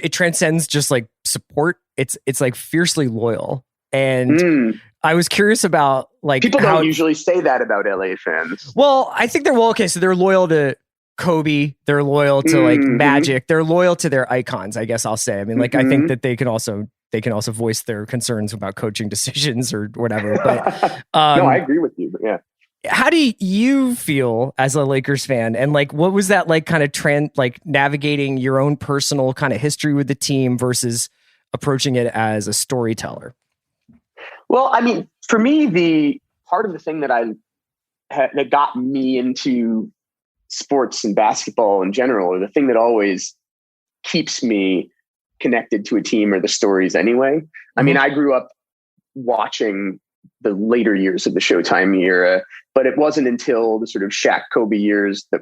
it transcends just like support. It's like fiercely loyal. And I was curious about, like, people don't usually say that about LA fans. Well, I think okay. So they're loyal to Kobe. They're loyal to like Magic. They're loyal to their icons, I guess I'll say. I mean, like, I think that they can also voice their concerns about coaching decisions or whatever. But no, I agree with you. But yeah. How do you feel as a Lakers fan? And like, what was that like kind of trend, like navigating your own personal kind of history with the team versus approaching it as a storyteller? Well, I mean, for me, the part of the thing that that got me into sports and basketball in general, or the thing that always keeps me connected to a team, or the stories anyway. I mean, I grew up watching the later years of the Showtime era, but it wasn't until the sort of Shaq Kobe years that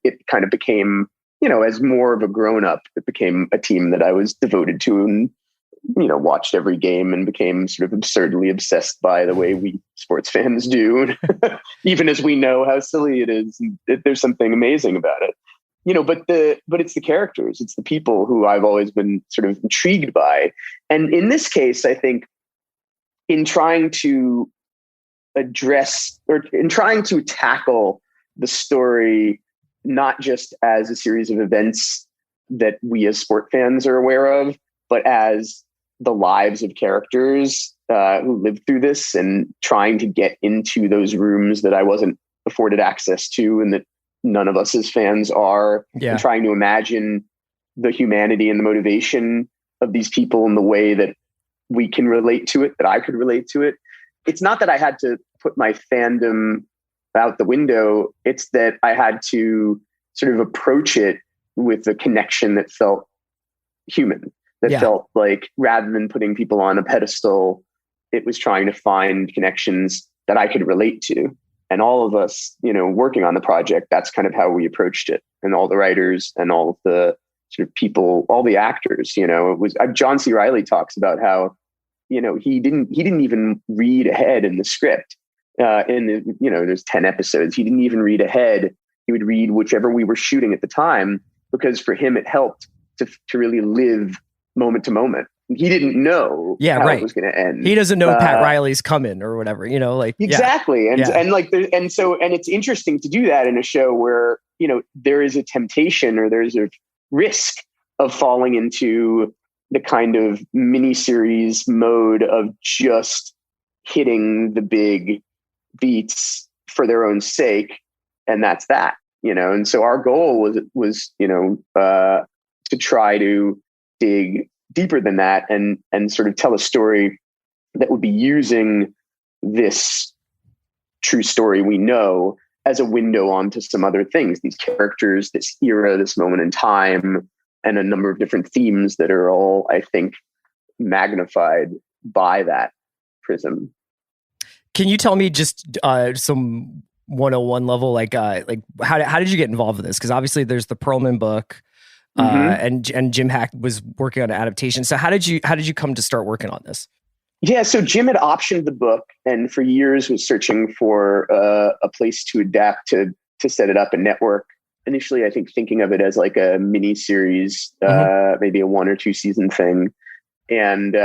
it kind of became, you know, as more of a grown up, it became a team that I was devoted to and, you know, watched every game and became sort of absurdly obsessed by the way we sports fans do, even as we know how silly it is. There's something amazing about it. You know, but it's the characters, it's the people who I've always been sort of intrigued by. And in this case, I think in trying to address or in trying to tackle the story, not just as a series of events that we as sport fans are aware of, but as the lives of characters who lived through this, and trying to get into those rooms that I wasn't afforded access to and that none of us as fans are, and trying to imagine the humanity and the motivation of these people in the way that we can relate to it, that I could relate to it. It's not that I had to put my fandom out the window. It's that I had to sort of approach it with a connection that felt human, that felt like, rather than putting people on a pedestal, it was trying to find connections that I could relate to. And all of us, working on the project, that's kind of how we approached it. And all the writers and all of the sort of people, all the actors, it was John C. Reilly talks about how, he didn't even read ahead in the script. There's 10 episodes. He didn't even read ahead. He would read whichever we were shooting at the time, because for him, it helped to really live moment to moment. He didn't know how it was going to end. He doesn't know Pat Riley's coming or whatever, exactly. And it's interesting to do that in a show where, there is a temptation or there's a risk of falling into the kind of miniseries mode of just hitting the big beats for their own sake. And that's that, and so our goal was to try to dig deeper than that and sort of tell a story that would be using this true story we know as a window onto some other things, these characters, this era, this moment in time, and a number of different themes that are all, I think, magnified by that prism. Can you tell me just some 101 level, like how did you get involved with this? Because obviously there's the Perlman book. And Jim Hack was working on an adaptation. So how did you come to start working on this? Yeah, so Jim had optioned the book, and for years was searching for a place to adapt to set it up and network. Initially, I think thinking of it as like a mini series, maybe a 1 or 2 season thing, and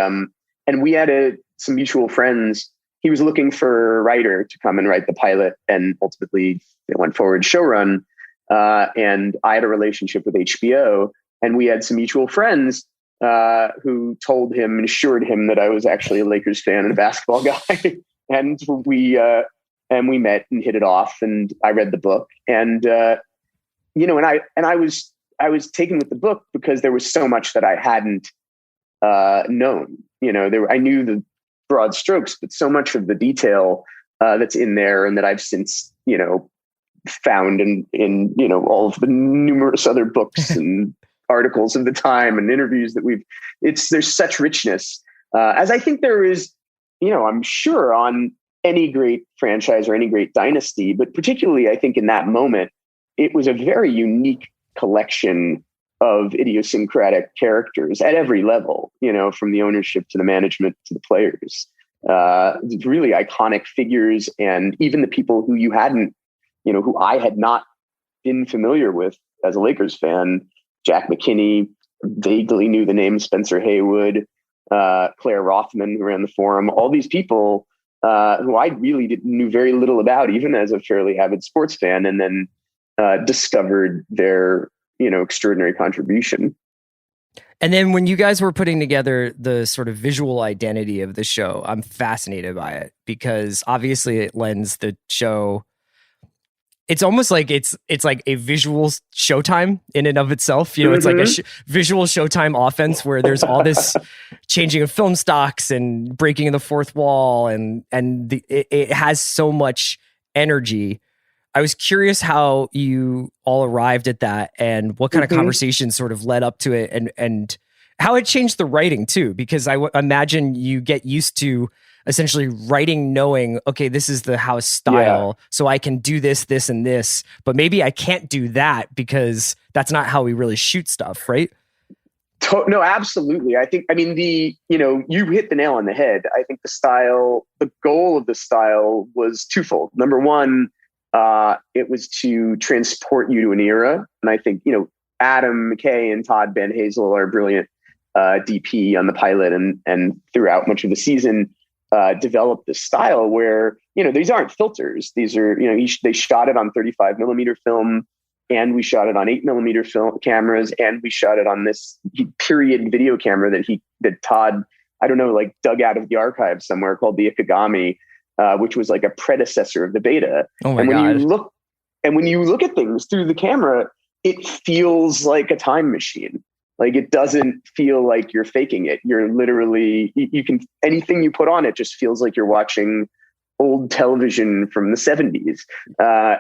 we had some mutual friends. He was looking for a writer to come and write the pilot, and ultimately they went forward showrun. And I had a relationship with HBO, and we had some mutual friends who told him and assured him that I was actually a Lakers fan and a basketball guy. And we met and hit it off, and I read the book, and I was taken with the book because there was so much that I hadn't known. I knew the broad strokes, but so much of the detail that's in there, and that I've since found in all of the numerous other books and articles of the time and interviews that there's such richness, as I think there is, I'm sure on any great franchise or any great dynasty, but particularly I think in that moment, it was a very unique collection of idiosyncratic characters at every level, from the ownership to the management to the players, really iconic figures, and even the people who you hadn't, who I had not been familiar with as a Lakers fan. Jack McKinney, vaguely knew the name Spencer Haywood, Claire Rothman, who ran the Forum, all these people who I really knew very little about, even as a fairly avid sports fan, and then discovered their, extraordinary contribution. And then when you guys were putting together the sort of visual identity of the show, I'm fascinated by it, because obviously it lends the show. It's almost like it's like a visual Showtime in and of itself. It's like a visual Showtime offense where there's all this changing of film stocks and breaking of the fourth wall, and it has so much energy. I was curious how you all arrived at that, and what kind of conversations sort of led up to it, and how it changed the writing too, because I imagine you get used to essentially writing knowing, okay, this is the house style, so I can do this, this, and this, but maybe I can't do that because that's not how we really shoot stuff, right? No, absolutely. You hit the nail on the head. I think the goal of the style was twofold. Number one, it was to transport you to an era. And I think, Adam McKay and Todd Van Hazel are brilliant DP on the pilot and throughout much of the season, developed this style where, these aren't filters. These are, they shot it on 35 millimeter film, and we shot it on 8 millimeter film cameras, and we shot it on this period video camera that Todd, dug out of the archive somewhere, called the Ikegami, which was like a predecessor of the Beta. Oh my and God. When you look at things through the camera, it feels like a time machine. Like, it doesn't feel like you're faking it. You're literally, anything you put on it just feels like you're watching old television from the 70s.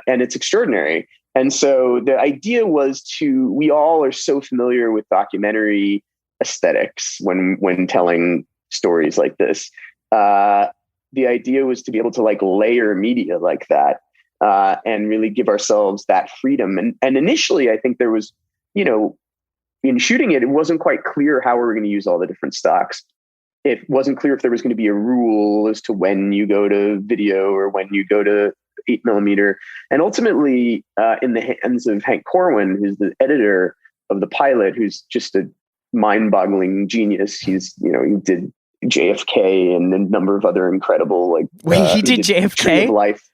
And it's extraordinary. And so the idea was we all are so familiar with documentary aesthetics when telling stories like this. The idea was to be able to like layer media like that and really give ourselves that freedom. And initially, I think there was, in shooting it, it wasn't quite clear how we were going to use all the different stocks. It wasn't clear if there was going to be a rule as to when you go to video or when you go to 8mm. And ultimately, in the hands of Hank Corwin, who's the editor of the pilot, who's just a mind-boggling genius. He did JFK and a number of other incredible he did JFK? Tree of Life.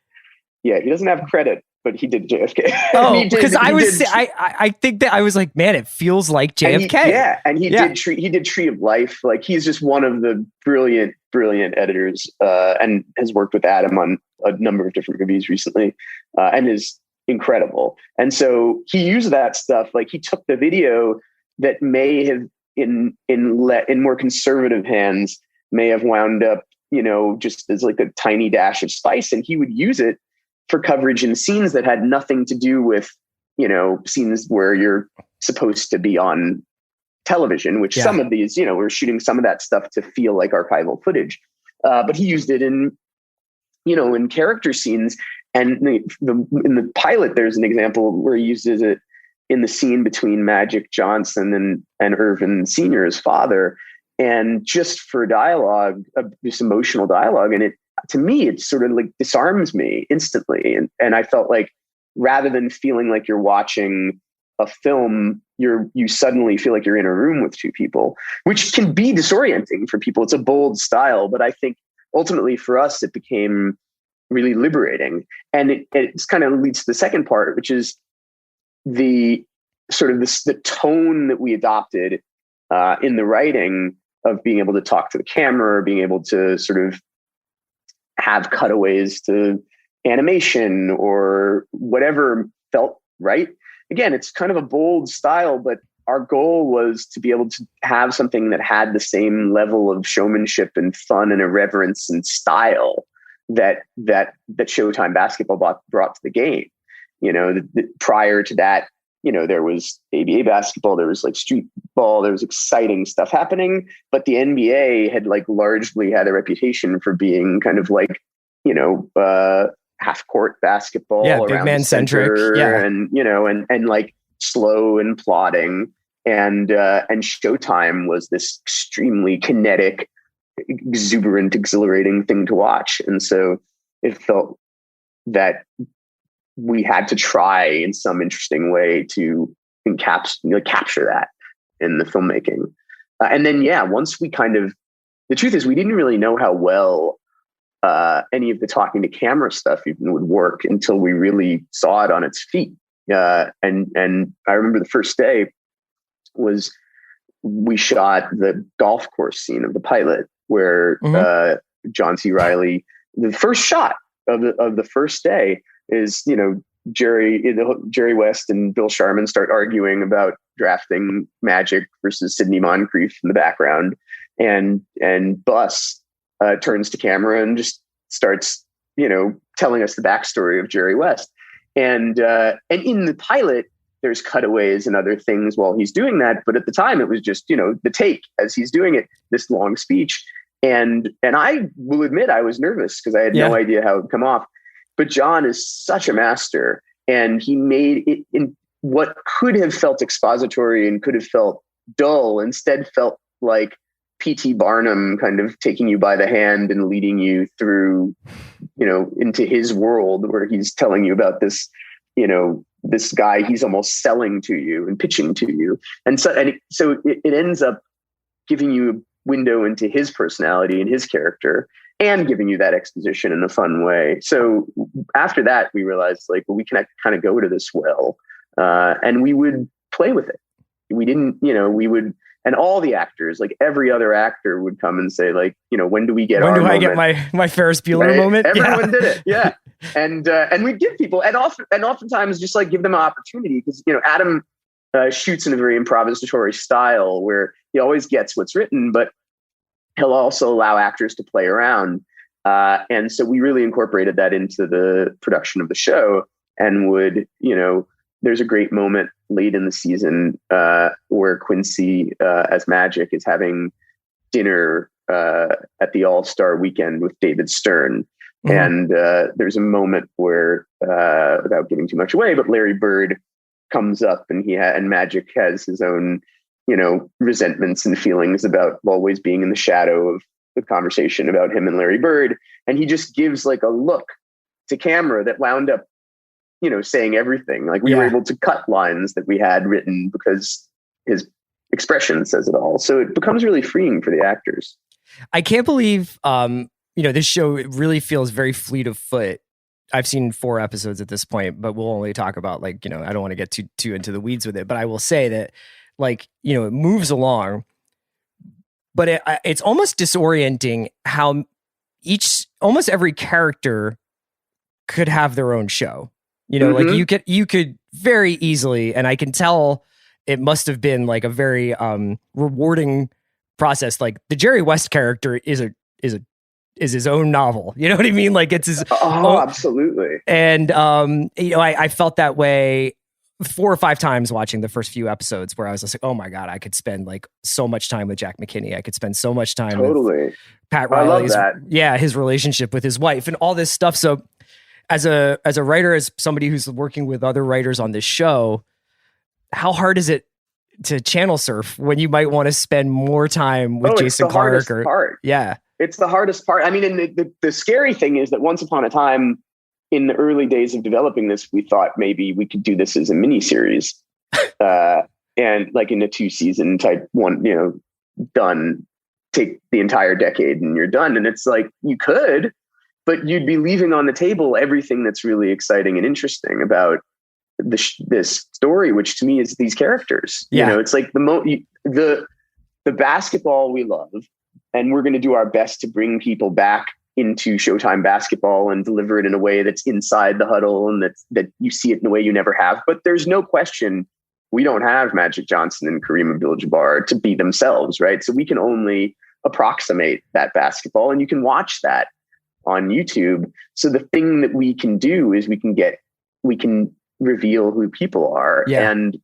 Yeah, he doesn't have credit, but he did JFK. Oh, because I think that I was like, man, it feels like JFK. And he did Tree of Life. Like, he's just one of the brilliant editors, and has worked with Adam on a number of different movies recently, and is incredible. And so he used that stuff. Like, he took the video that may have in more conservative hands may have wound up, just as like a tiny dash of spice, and he would use it for coverage in scenes that had nothing to do with, scenes where you're supposed to be on television, which some of these, we're shooting some of that stuff to feel like archival footage. But he used it in character scenes. And in the pilot, there's an example where he uses it in the scene between Magic Johnson and Irvin Sr., his father, and just for dialogue, this emotional dialogue. And to me, it sort of like disarms me instantly. And I felt like, rather than feeling like you're watching a film, you suddenly feel like you're in a room with two people, which can be disorienting for people. It's a bold style, but I think ultimately for us, it became really liberating. And it's kind of leads to the second part, which is the tone that we adopted in the writing of being able to talk to the camera, being able to sort of have cutaways to animation or whatever felt right. Again, it's kind of a bold style, but our goal was to be able to have something that had the same level of showmanship and fun and irreverence and style that Showtime basketball brought to the game. Prior to that, there was ABA basketball, there was like street ball, there was exciting stuff happening, but the NBA had like largely had a reputation for being kind of like, half court basketball, big man centric, and like slow and plodding. And Showtime was this extremely kinetic, exuberant, exhilarating thing to watch. And so it felt that we had to try in some interesting way to capture that in the filmmaking. And then, once we the truth is we didn't really know how well any of the talking to camera stuff even would work until we really saw it on its feet. And I remember the first day was we shot the golf course scene of the pilot where John C. Reilly, the first shot of the first day is, Jerry West and Bill Sharman start arguing about drafting Magic versus Sidney Moncrief in the background. And Bus turns to camera and just starts, telling us the backstory of Jerry West. And in the pilot, there's cutaways and other things while he's doing that. But at the time, it was just, the take as he's doing it, this long speech. And I will admit I was nervous because I had no idea how it would come off. But John is such a master, and he made it in what could have felt expository and could have felt dull, instead felt like P.T. Barnum kind of taking you by the hand and leading you through, into his world where he's telling you about this, this guy he's almost selling to you and pitching to you. And so it ends up giving you a window into his personality and his character, and giving you that exposition in a fun way. So after that, we realized we can kind of go to this well, and we would play with it. We didn't, we would, and all the actors, like every other actor would come and say when do we get when our do I moment? get my Ferris Bueller moment? Everyone did it. Yeah. And we'd give people, and oftentimes just give them an opportunity, because, Adam shoots in a very improvisatory style where he always gets what's written, but he'll also allow actors to play around. And so we really incorporated that into the production of the show, and would, there's a great moment late in the season where Quincy, as Magic, is having dinner at the All-Star weekend with David Stern. Mm-hmm. And there's a moment where, without giving too much away, but Larry Bird comes up and and Magic has his own, resentments and feelings about always being in the shadow of the conversation about him and Larry Bird. And he just gives like a look to camera that wound up, saying everything. Like we were able to cut lines that we had written because his expression says it all. So it becomes really freeing for the actors. I can't believe, this show really feels very fleet of foot. I've seen 4 episodes at this point, but we'll only talk about I don't want to get too into the weeds with it, but I will say that it moves along, but it's almost disorienting how almost every character could have their own show. You could very easily, and I can tell it must have been like a very rewarding process. Like the Jerry West character is his own novel. You know what I mean? Like it's his own, absolutely. And I felt that way 4 or 5 times watching the first few episodes where I was just like, oh my God, I could spend like so much time with Jack McKinney. I could spend so much time with Pat Riley's, his relationship with his wife and all this stuff. So as a writer, as somebody who's working with other writers on this show, how hard is it to channel surf when you might want to spend more time with Jason Clarke? Yeah, it's the hardest part. I mean, and the scary thing is that once upon a time in the early days of developing this, we thought maybe we could do this as a miniseries and like in a 2-season type one, done, take the entire decade and you're done. And it's like, you could, but you'd be leaving on the table everything that's really exciting and interesting about this story, which to me is these characters. Yeah. It's like the basketball we love, and we're going to do our best to bring people back into Showtime basketball and deliver it in a way that's inside the huddle and that you see it in a way you never have. But there's no question we don't have Magic Johnson and Kareem Abdul-Jabbar to be themselves, right? So we can only approximate that basketball, and you can watch that on YouTube. So the thing that we can do is we can reveal who people are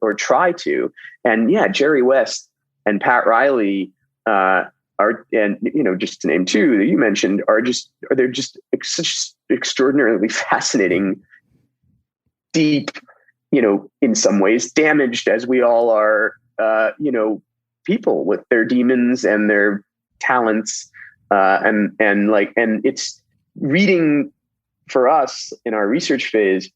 or try to. And Jerry West and Pat Riley just to name 2 that you mentioned they're just such extraordinarily fascinating, deep, in some ways damaged as we all are, people with their demons and their talents. And it's reading for us in our research phase,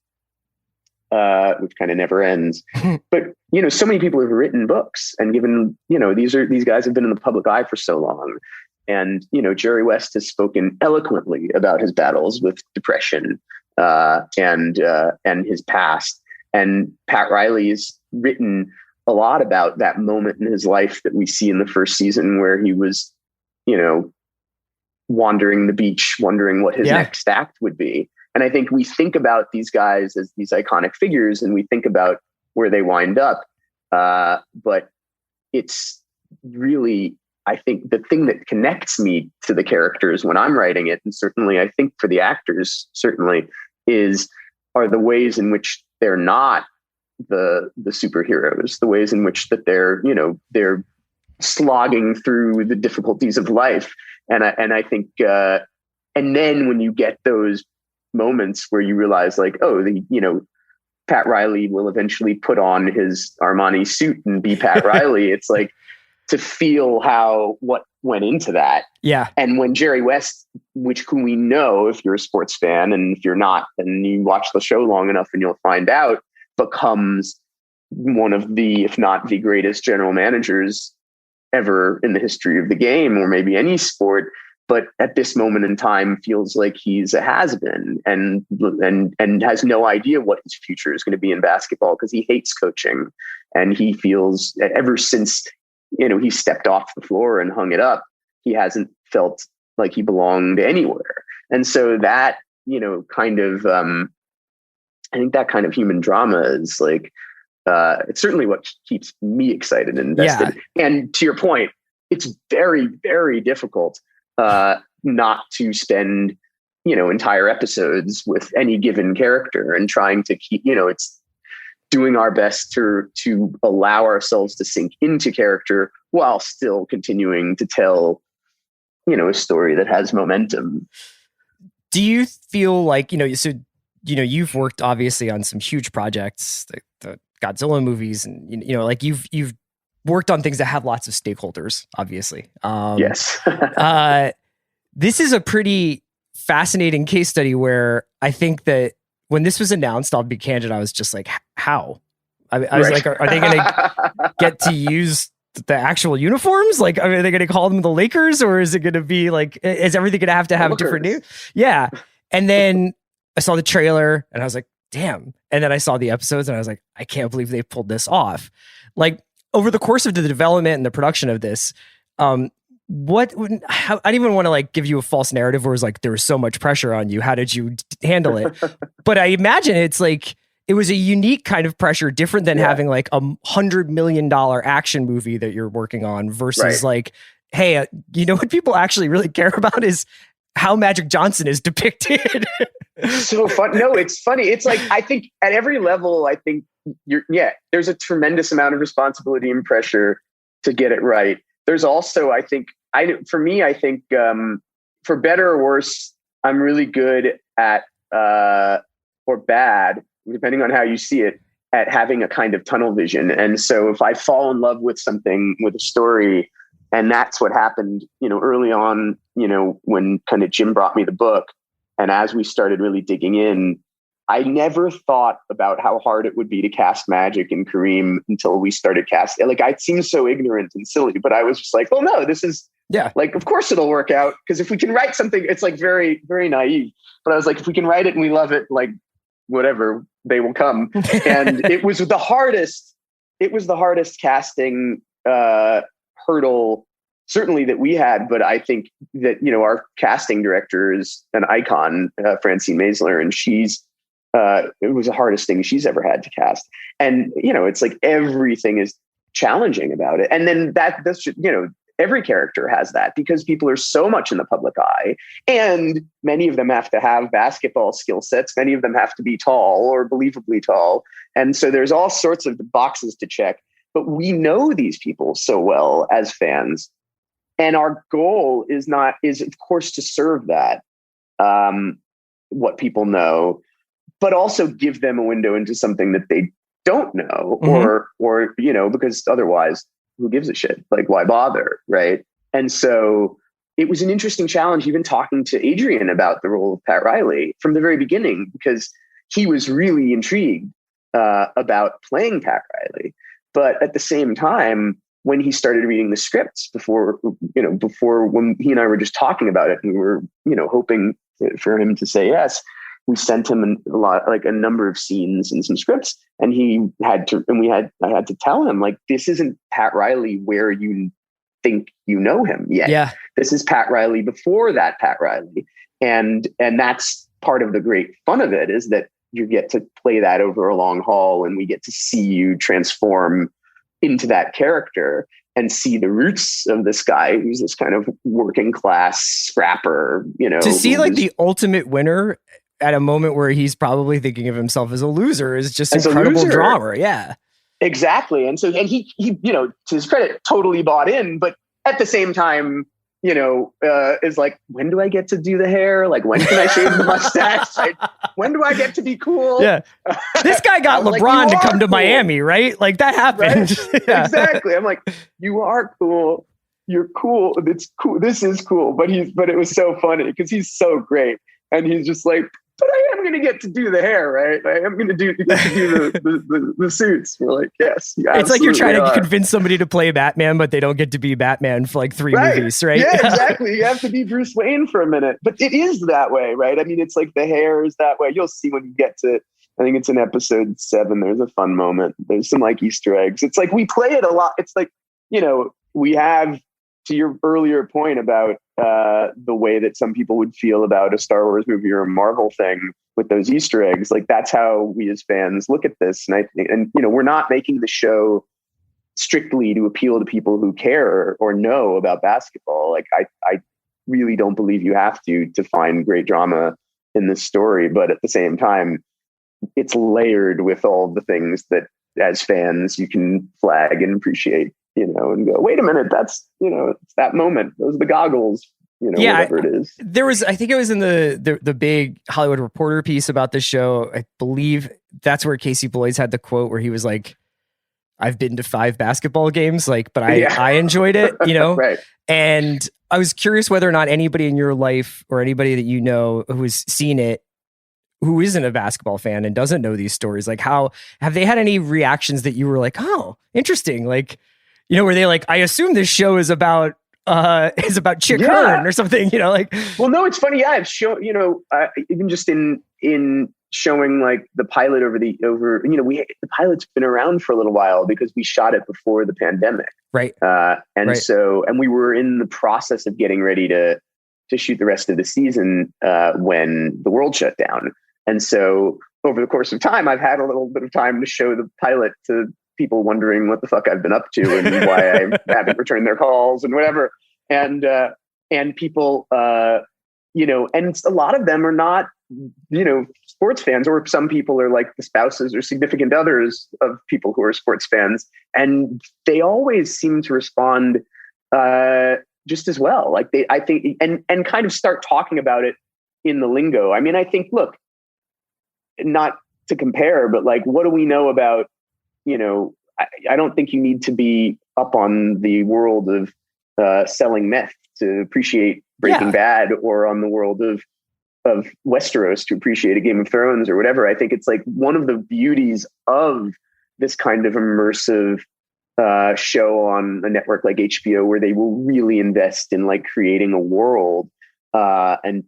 which kind of never ends. But, so many people have written books and given, these guys have been in the public eye for so long. And, Jerry West has spoken eloquently about his battles with depression and his past. And Pat Riley's written a lot about that moment in his life that we see in the first season where he was, wandering the beach, wondering what his next act would be. And I think we think about these guys as these iconic figures and we think about where they wind up. But it's really, I think, the thing that connects me to the characters when I'm writing it, and certainly I think for the actors, are the ways in which they're not the superheroes, the ways in which that they're slogging through the difficulties of life. And I think, and then when you get those moments where you realize like, Pat Riley will eventually put on his Armani suit and be Pat Riley. It's like to feel what went into that. Yeah. And when Jerry West, who we know, if you're a sports fan, and if you're not, then you watch the show long enough and you'll find out, becomes one of the, if not the greatest general managers ever in the history of the game, or maybe any sport. But at this moment in time feels like he's a has-been and has no idea what his future is going to be in basketball because he hates coaching. And he feels ever since, he stepped off the floor and hung it up, he hasn't felt like he belonged anywhere. And so that, kind of, I think that kind of human drama is like, it's certainly what keeps me excited and invested. Yeah. And to your point, it's very, very difficult not to spend, entire episodes with any given character and trying to keep, it's doing our best to allow ourselves to sink into character while still continuing to tell, a story that has momentum. Do you feel like, you've worked obviously on some huge projects, the Godzilla movies, and, like you've worked on things that have lots of stakeholders, obviously. Yes. This is a pretty fascinating case study where I think that when this was announced, I'll be candid, I was just like, how? I was like, are they going to get to use the actual uniforms? Like, are they going to call them the Lakers, or is it going to be like, is everything going to have a different name? Yeah. And then I saw the trailer and I was like, damn. And then I saw the episodes and I was like, I can't believe they pulled this off. Like, over the course of the development and the production of this, I didn't even want to like give you a false narrative where it was like there was so much pressure on you. How did you handle it? But I imagine it's like it was a unique kind of pressure, different than having like $100 million action movie that you're working on versus like, hey, what people actually really care about is how Magic Johnson is depicted. So fun. No, it's funny. It's like, I think at every level, I think there's a tremendous amount of responsibility and pressure to get it right. There's also, I think, for better or worse, I'm really good at, or bad, depending on how you see it, at having a kind of tunnel vision. And so if I fall in love with something, with a story, and that's what happened, early on, when kind of Jim brought me the book, and as we started really digging in, I never thought about how hard it would be to cast Magic and Kareem until we started casting. Like, I seemed so ignorant and silly, but I was just like, well, no, this is like, of course it'll work out. Because if we can write something, it's like very, very naive. But I was like, if we can write it and we love it, like whatever, they will come. And it was the hardest casting hurdle, certainly, that we had. But I think that, our casting director is an icon, Francine Maisler, and it was the hardest thing she's ever had to cast. And, it's like everything is challenging about it. And then that's every character has that because people are so much in the public eye, and many of them have to have basketball skill sets. Many of them have to be tall or believably tall. And so there's all sorts of boxes to check, but we know these people so well as fans. And our goal is of course to serve that, what people know, but also give them a window into something that they don't know, or because otherwise, who gives a shit? Like, why bother, right? And so it was an interesting challenge, even talking to Adrian about the role of Pat Riley from the very beginning, because he was really intrigued about playing Pat Riley. But at the same time, when he started reading the scripts before when he and I were just talking about it, and we were, hoping for him to say yes, we sent him a number of scenes and some scripts, and I had to tell him, like, this isn't Pat Riley where you think you know him yet. Yeah. This is Pat Riley before that Pat Riley. And that's part of the great fun of it, is that you get to play that over a long haul, and we get to see you transform into that character and see the roots of this guy who's this kind of working class scrapper, to see like the ultimate winner at a moment where he's probably thinking of himself as a loser is just incredible drama. Yeah, exactly. And he, to his credit, totally bought in, but at the same time, is like, when do I get to do the hair? Like, when can I shave the mustache? When do I get to be cool? Yeah. This guy got LeBron to come to Miami, right? Like, that happened. Right? Yeah. Exactly. I'm like, you are cool. You're cool. It's cool. This is cool. But it was so funny because he's so great. And he's just like, but I am going to get to do the hair, right? I am going to do the suits. We're like, yes. It's like you're trying to convince somebody to play Batman, but they don't get to be Batman for like 3 movies, right? Yeah, exactly. You have to be Bruce Wayne for a minute. But it is that way, right? I mean, it's like the hair is that way. You'll see when you get to, I think it's in episode 7, there's a fun moment. There's some like Easter eggs. It's like we play it a lot. It's like, we have, to your earlier point about the way that some people would feel about a Star Wars movie or a Marvel thing with those Easter eggs, like that's how we as fans look at this. And I think, we're not making the show strictly to appeal to people who care or know about basketball. Like I really don't believe you have to find great drama in this story, but at the same time, it's layered with all the things that as fans you can flag and appreciate, and go, wait a minute, that's, it's that moment. Those are the goggles, whatever it is. There was, I think it was in the big Hollywood Reporter piece about this show. I believe that's where Casey Bloys had the quote where he was like, I've been to 5 basketball games, but I enjoyed it, Right. And I was curious whether or not anybody in your life or anybody that you know who's seen it, who isn't a basketball fan and doesn't know these stories, how have they had any reactions that you were like, oh, interesting? Were they like, I assume this show is about Chick Hearn or something, Well, no, it's funny. Yeah, I've shown, even just in showing the pilot the pilot's been around for a little while because we shot it before the pandemic. Right. So we were in the process of getting ready to shoot the rest of the season when the world shut down. And so over the course of time, I've had a little bit of time to show the pilot to people wondering what the fuck I've been up to and why I haven't returned their calls and whatever. And people, and a lot of them are not, sports fans, or some people are like the spouses or significant others of people who are sports fans. And they always seem to respond just as well. I think, and kind of start talking about it in the lingo. I mean, I think, look, not to compare, but what do we know about, I don't think you need to be up on the world of selling meth to appreciate Breaking Bad, or on the world of Westeros to appreciate a Game of Thrones or whatever. I think it's one of the beauties of this kind of immersive show on a network like HBO, where they will really invest in creating a world, and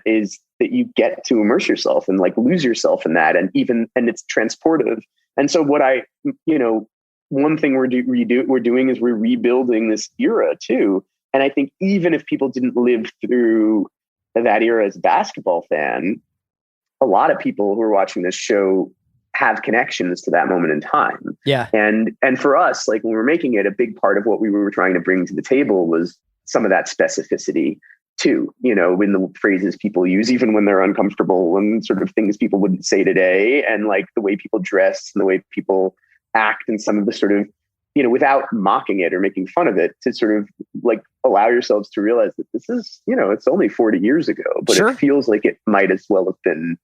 is that you get to immerse yourself and lose yourself in that, and it's transportive. And so what one thing we're doing is we're rebuilding this era too. And I think even if people didn't live through that era as a basketball fan, a lot of people who are watching this show have connections to that moment in time. Yeah. And for us, when we were making it, a big part of what we were trying to bring to the table was some of that specificity too, in the phrases people use, even when they're uncomfortable, and sort of things people wouldn't say today, and the way people dress and the way people act, and some of the sort of, without mocking it or making fun of it, to sort of allow yourselves to realize that this is, it's only 40 years ago, but It feels like it might as well have been,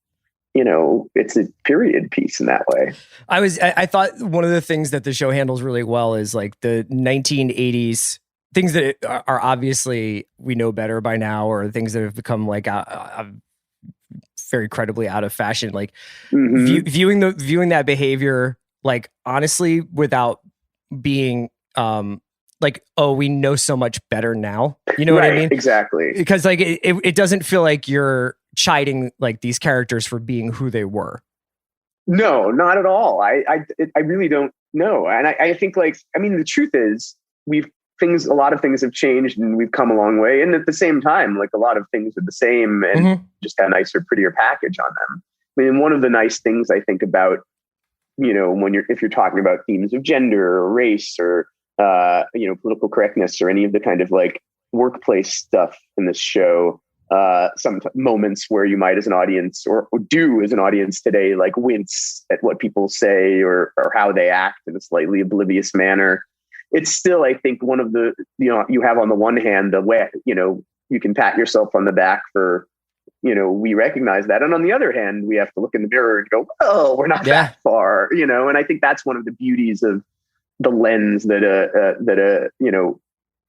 it's a period piece in that way. I thought one of the things that the show handles really well is the 1980s things that are obviously we know better by now, or things that have become very credibly out of fashion, viewing that behavior, honestly, without being we know so much better now, what I mean? Exactly. Because it doesn't feel like you're chiding these characters for being who they were. No, not at all. I really don't know. And I think the truth is a lot of things have changed and we've come a long way. And at the same time, a lot of things are the same and just a nicer, prettier package on them. I mean, one of the nice things I think about, if you're talking about themes of gender or race or, political correctness or any of the kind of workplace stuff in this show, some moments where you might as an audience or do as an audience today, wince at what people say or how they act in a slightly oblivious manner. It's still, I think, one of the, you have on the one hand, the way, you can pat yourself on the back for, we recognize that. And on the other hand, we have to look in the mirror and go, oh, we're not that far, and I think that's one of the beauties of the lens that,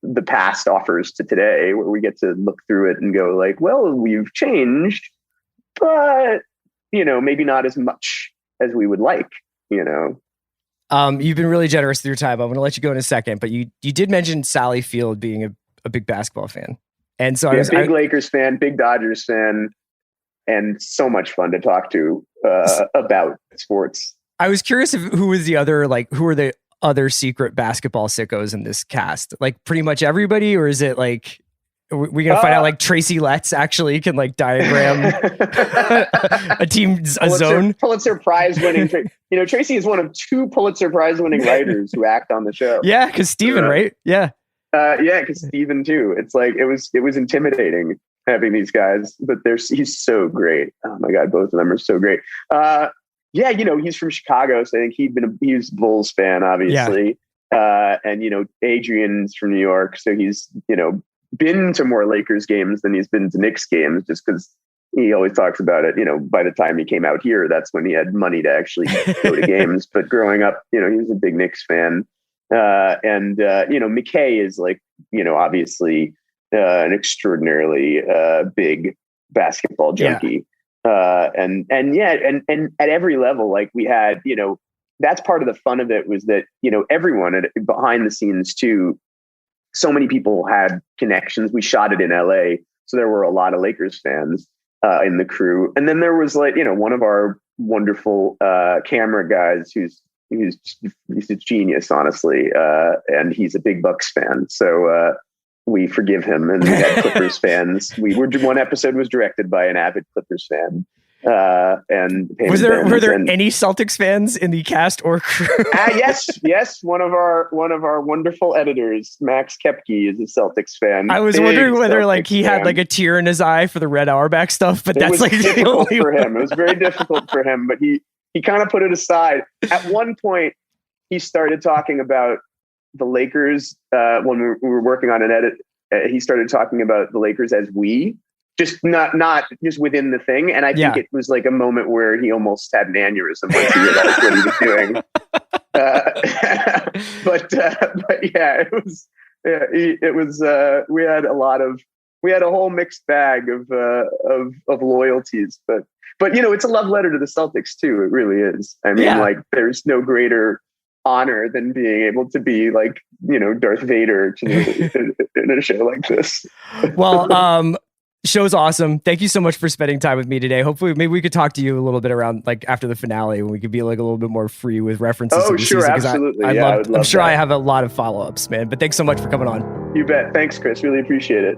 the past offers to today, where we get to look through it and go well, we've changed, but, maybe not as much as we would like, You've been really generous with your time. I'm going to let you go in a second, but you did mention Sally Field being a big basketball fan. And so big Lakers fan, big Dodgers fan, and so much fun to talk to about sports. I was curious who was the other, who are the other secret basketball sickos in this cast? Pretty much everybody, or is it we're going to find out Tracy Letts actually can diagram a team's zone? Pulitzer Prize winning. Tracy is one of 2 Pulitzer Prize winning writers who act on the show. Yeah, because Steven, right? Yeah. Because Steven too. It's it was intimidating having these guys, but he's so great. Oh my God, both of them are so great. Yeah, he's from Chicago, so I think he was a Bulls fan, obviously. And Adrian's from New York, so he's been to more Lakers games than he's been to Knicks games, just because he always talks about it. By the time he came out here, that's when he had money to actually go to games. But growing up, he was a big Knicks fan. And McKay is obviously an extraordinarily big basketball junkie. And at every level, we had, that's part of the fun of it, was that, everyone behind the scenes too, so many people had connections. We shot it in LA, so there were a lot of Lakers fans in the crew. And then there was one of our wonderful camera guys he's a genius, honestly. And he's a big Bucks fan. So we forgive him. And we had Clippers fans. One episode was directed by an avid Clippers fan. Were there any Celtics fans in the cast or crew? Yes. One of our wonderful editors, Max Kepke, is a Celtics fan. I was wondering whether he had a tear in his eye for the Red Auerbach stuff, but that's difficult for him. It was very difficult for him, but he kind of put it aside. At one point, he started talking about the Lakers when we were working on an edit. He started talking about the Lakers as we. Just not just within the thing. And I think it was a moment where he almost had an aneurysm once he realized what he was doing. It was, we had a whole mixed bag of loyalties, but it's a love letter to the Celtics too. It really is. I mean, there's no greater honor than being able to be Darth Vader in a show like this. Well, show's awesome. Thank you so much for spending time with me today. Hopefully, maybe we could talk to you a little bit around after the finale, when we could be a little bit more free with references. Oh, sure, absolutely. I'm sure I have a lot of follow-ups, man. But thanks so much for coming on. You bet. Thanks, Chris. Really appreciate it.